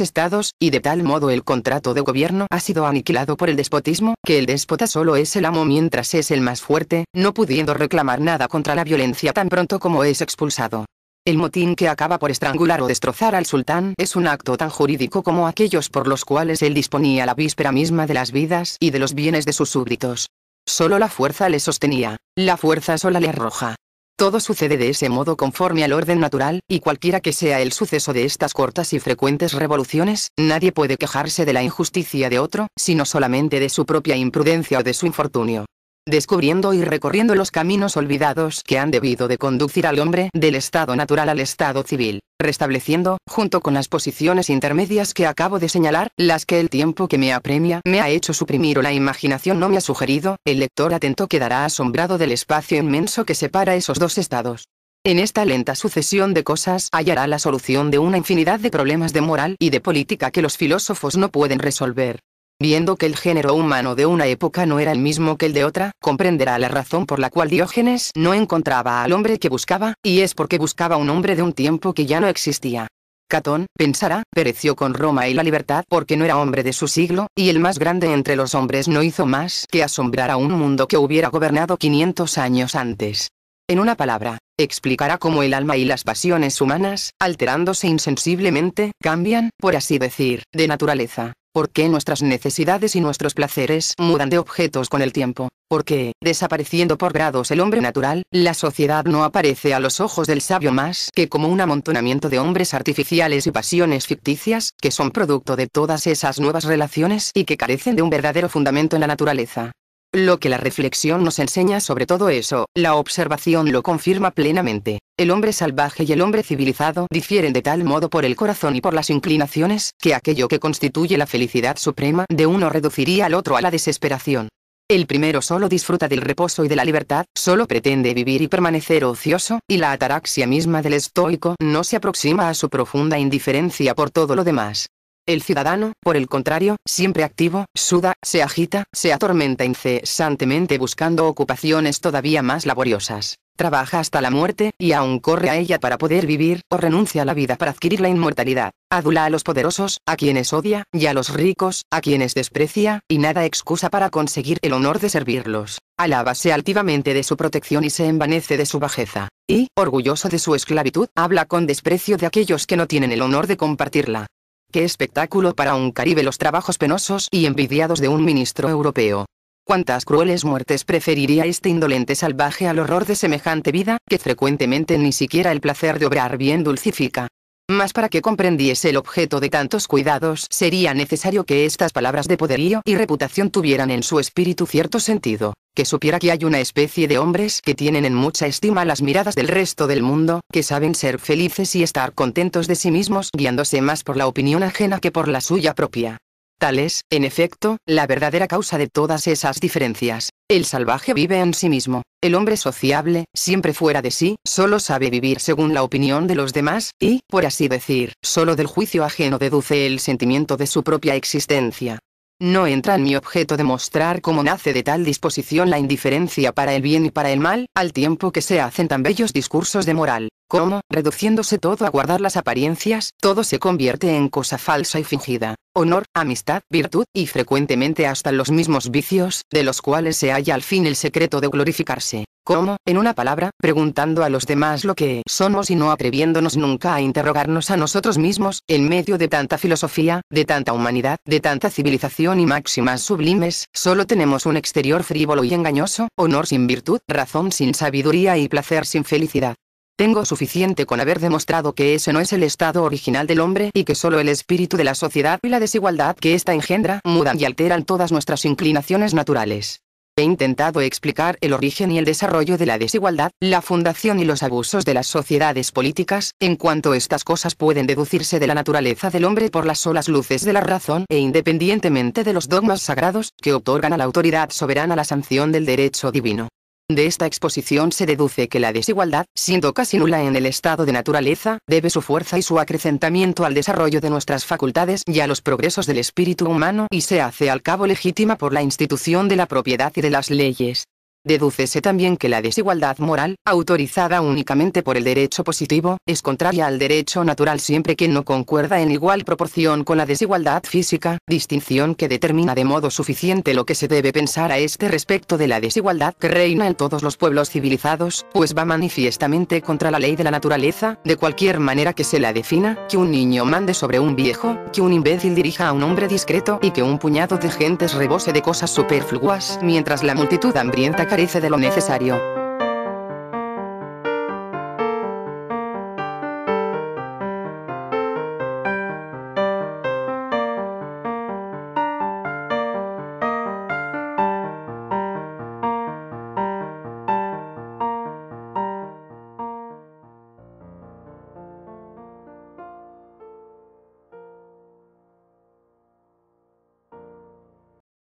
estados, y de tal modo el contrato de gobierno ha sido aniquilado por el despotismo, que el déspota solo es el amo mientras es el más fuerte, no pudiendo reclamar nada contra la violencia tan pronto como es expulsado. El motín que acaba por estrangular o destrozar al sultán es un acto tan jurídico como aquellos por los cuales él disponía la víspera misma de las vidas y de los bienes de sus súbditos. Solo la fuerza le sostenía, la fuerza sola le arroja. Todo sucede de ese modo conforme al orden natural, y cualquiera que sea el suceso de estas cortas y frecuentes revoluciones, nadie puede quejarse de la injusticia de otro, sino solamente de su propia imprudencia o de su infortunio. Descubriendo y recorriendo los caminos olvidados que han debido de conducir al hombre del estado natural al estado civil, restableciendo, junto con las posiciones intermedias que acabo de señalar, las que el tiempo que me apremia me ha hecho suprimir o la imaginación no me ha sugerido, el lector atento quedará asombrado del espacio inmenso que separa esos dos estados. En esta lenta sucesión de cosas hallará la solución de una infinidad de problemas de moral y de política que los filósofos no pueden resolver. Viendo que el género humano de una época no era el mismo que el de otra, comprenderá la razón por la cual Diógenes no encontraba al hombre que buscaba, y es porque buscaba un hombre de un tiempo que ya no existía. Catón, pensará, pereció con Roma y la libertad porque no era hombre de su siglo, y el más grande entre los hombres no hizo más que asombrar a un mundo que hubiera gobernado 500 años antes. En una palabra, explicará cómo el alma y las pasiones humanas, alterándose insensiblemente, cambian, por así decir, de naturaleza. ¿Por qué nuestras necesidades y nuestros placeres mudan de objetos con el tiempo? Porque, desapareciendo por grados el hombre natural, la sociedad no aparece a los ojos del sabio más que como un amontonamiento de hombres artificiales y pasiones ficticias, que son producto de todas esas nuevas relaciones y que carecen de un verdadero fundamento en la naturaleza. Lo que la reflexión nos enseña sobre todo eso, la observación lo confirma plenamente. El hombre salvaje y el hombre civilizado difieren de tal modo por el corazón y por las inclinaciones, que aquello que constituye la felicidad suprema de uno reduciría al otro a la desesperación. El primero solo disfruta del reposo y de la libertad, solo pretende vivir y permanecer ocioso, y la ataraxia misma del estoico no se aproxima a su profunda indiferencia por todo lo demás. El ciudadano, por el contrario, siempre activo, suda, se agita, se atormenta incesantemente buscando ocupaciones todavía más laboriosas. Trabaja hasta la muerte, y aún corre a ella para poder vivir, o renuncia a la vida para adquirir la inmortalidad. Adula a los poderosos, a quienes odia, y a los ricos, a quienes desprecia, y nada excusa para conseguir el honor de servirlos. Alábase altivamente de su protección y se envanece de su bajeza. Y, orgulloso de su esclavitud, habla con desprecio de aquellos que no tienen el honor de compartirla. ¡Qué espectáculo para un Caribe los trabajos penosos y envidiados de un ministro europeo! ¿Cuántas crueles muertes preferiría este indolente salvaje al horror de semejante vida, que frecuentemente ni siquiera el placer de obrar bien dulcifica? Mas para que comprendiese el objeto de tantos cuidados sería necesario que estas palabras de poderío y reputación tuvieran en su espíritu cierto sentido, que supiera que hay una especie de hombres que tienen en mucha estima las miradas del resto del mundo, que saben ser felices y estar contentos de sí mismos guiándose más por la opinión ajena que por la suya propia. Tal es, en efecto, la verdadera causa de todas esas diferencias. El salvaje vive en sí mismo. El hombre sociable, siempre fuera de sí, solo sabe vivir según la opinión de los demás, y, por así decir, solo del juicio ajeno deduce el sentimiento de su propia existencia. No entra en mi objeto demostrar cómo nace de tal disposición la indiferencia para el bien y para el mal, al tiempo que se hacen tan bellos discursos de moral, cómo, reduciéndose todo a guardar las apariencias, todo se convierte en cosa falsa y fingida. Honor, amistad, virtud, y frecuentemente hasta los mismos vicios, de los cuales se halla al fin el secreto de glorificarse. Cómo, en una palabra, preguntando a los demás lo que somos y no atreviéndonos nunca a interrogarnos a nosotros mismos, en medio de tanta filosofía, de tanta humanidad, de tanta civilización y máximas sublimes, solo tenemos un exterior frívolo y engañoso, honor sin virtud, razón sin sabiduría y placer sin felicidad. Tengo suficiente con haber demostrado que ese no es el estado original del hombre y que solo el espíritu de la sociedad y la desigualdad que ésta engendra mudan y alteran todas nuestras inclinaciones naturales. He intentado explicar el origen y el desarrollo de la desigualdad, la fundación y los abusos de las sociedades políticas, en cuanto estas cosas pueden deducirse de la naturaleza del hombre por las solas luces de la razón e independientemente de los dogmas sagrados, que otorgan a la autoridad soberana la sanción del derecho divino. De esta exposición se deduce que la desigualdad, siendo casi nula en el estado de naturaleza, debe su fuerza y su acrecentamiento al desarrollo de nuestras facultades y a los progresos del espíritu humano y se hace al cabo legítima por la institución de la propiedad y de las leyes. Dedúcese también que la desigualdad moral, autorizada únicamente por el derecho positivo, es contraria al derecho natural siempre que no concuerda en igual proporción con la desigualdad física, distinción que determina de modo suficiente lo que se debe pensar a este respecto de la desigualdad que reina en todos los pueblos civilizados, pues va manifiestamente contra la ley de la naturaleza, de cualquier manera que se la defina, que un niño mande sobre un viejo, que un imbécil dirija a un hombre discreto y que un puñado de gentes rebose de cosas superfluas, mientras la multitud hambrienta carece de lo necesario.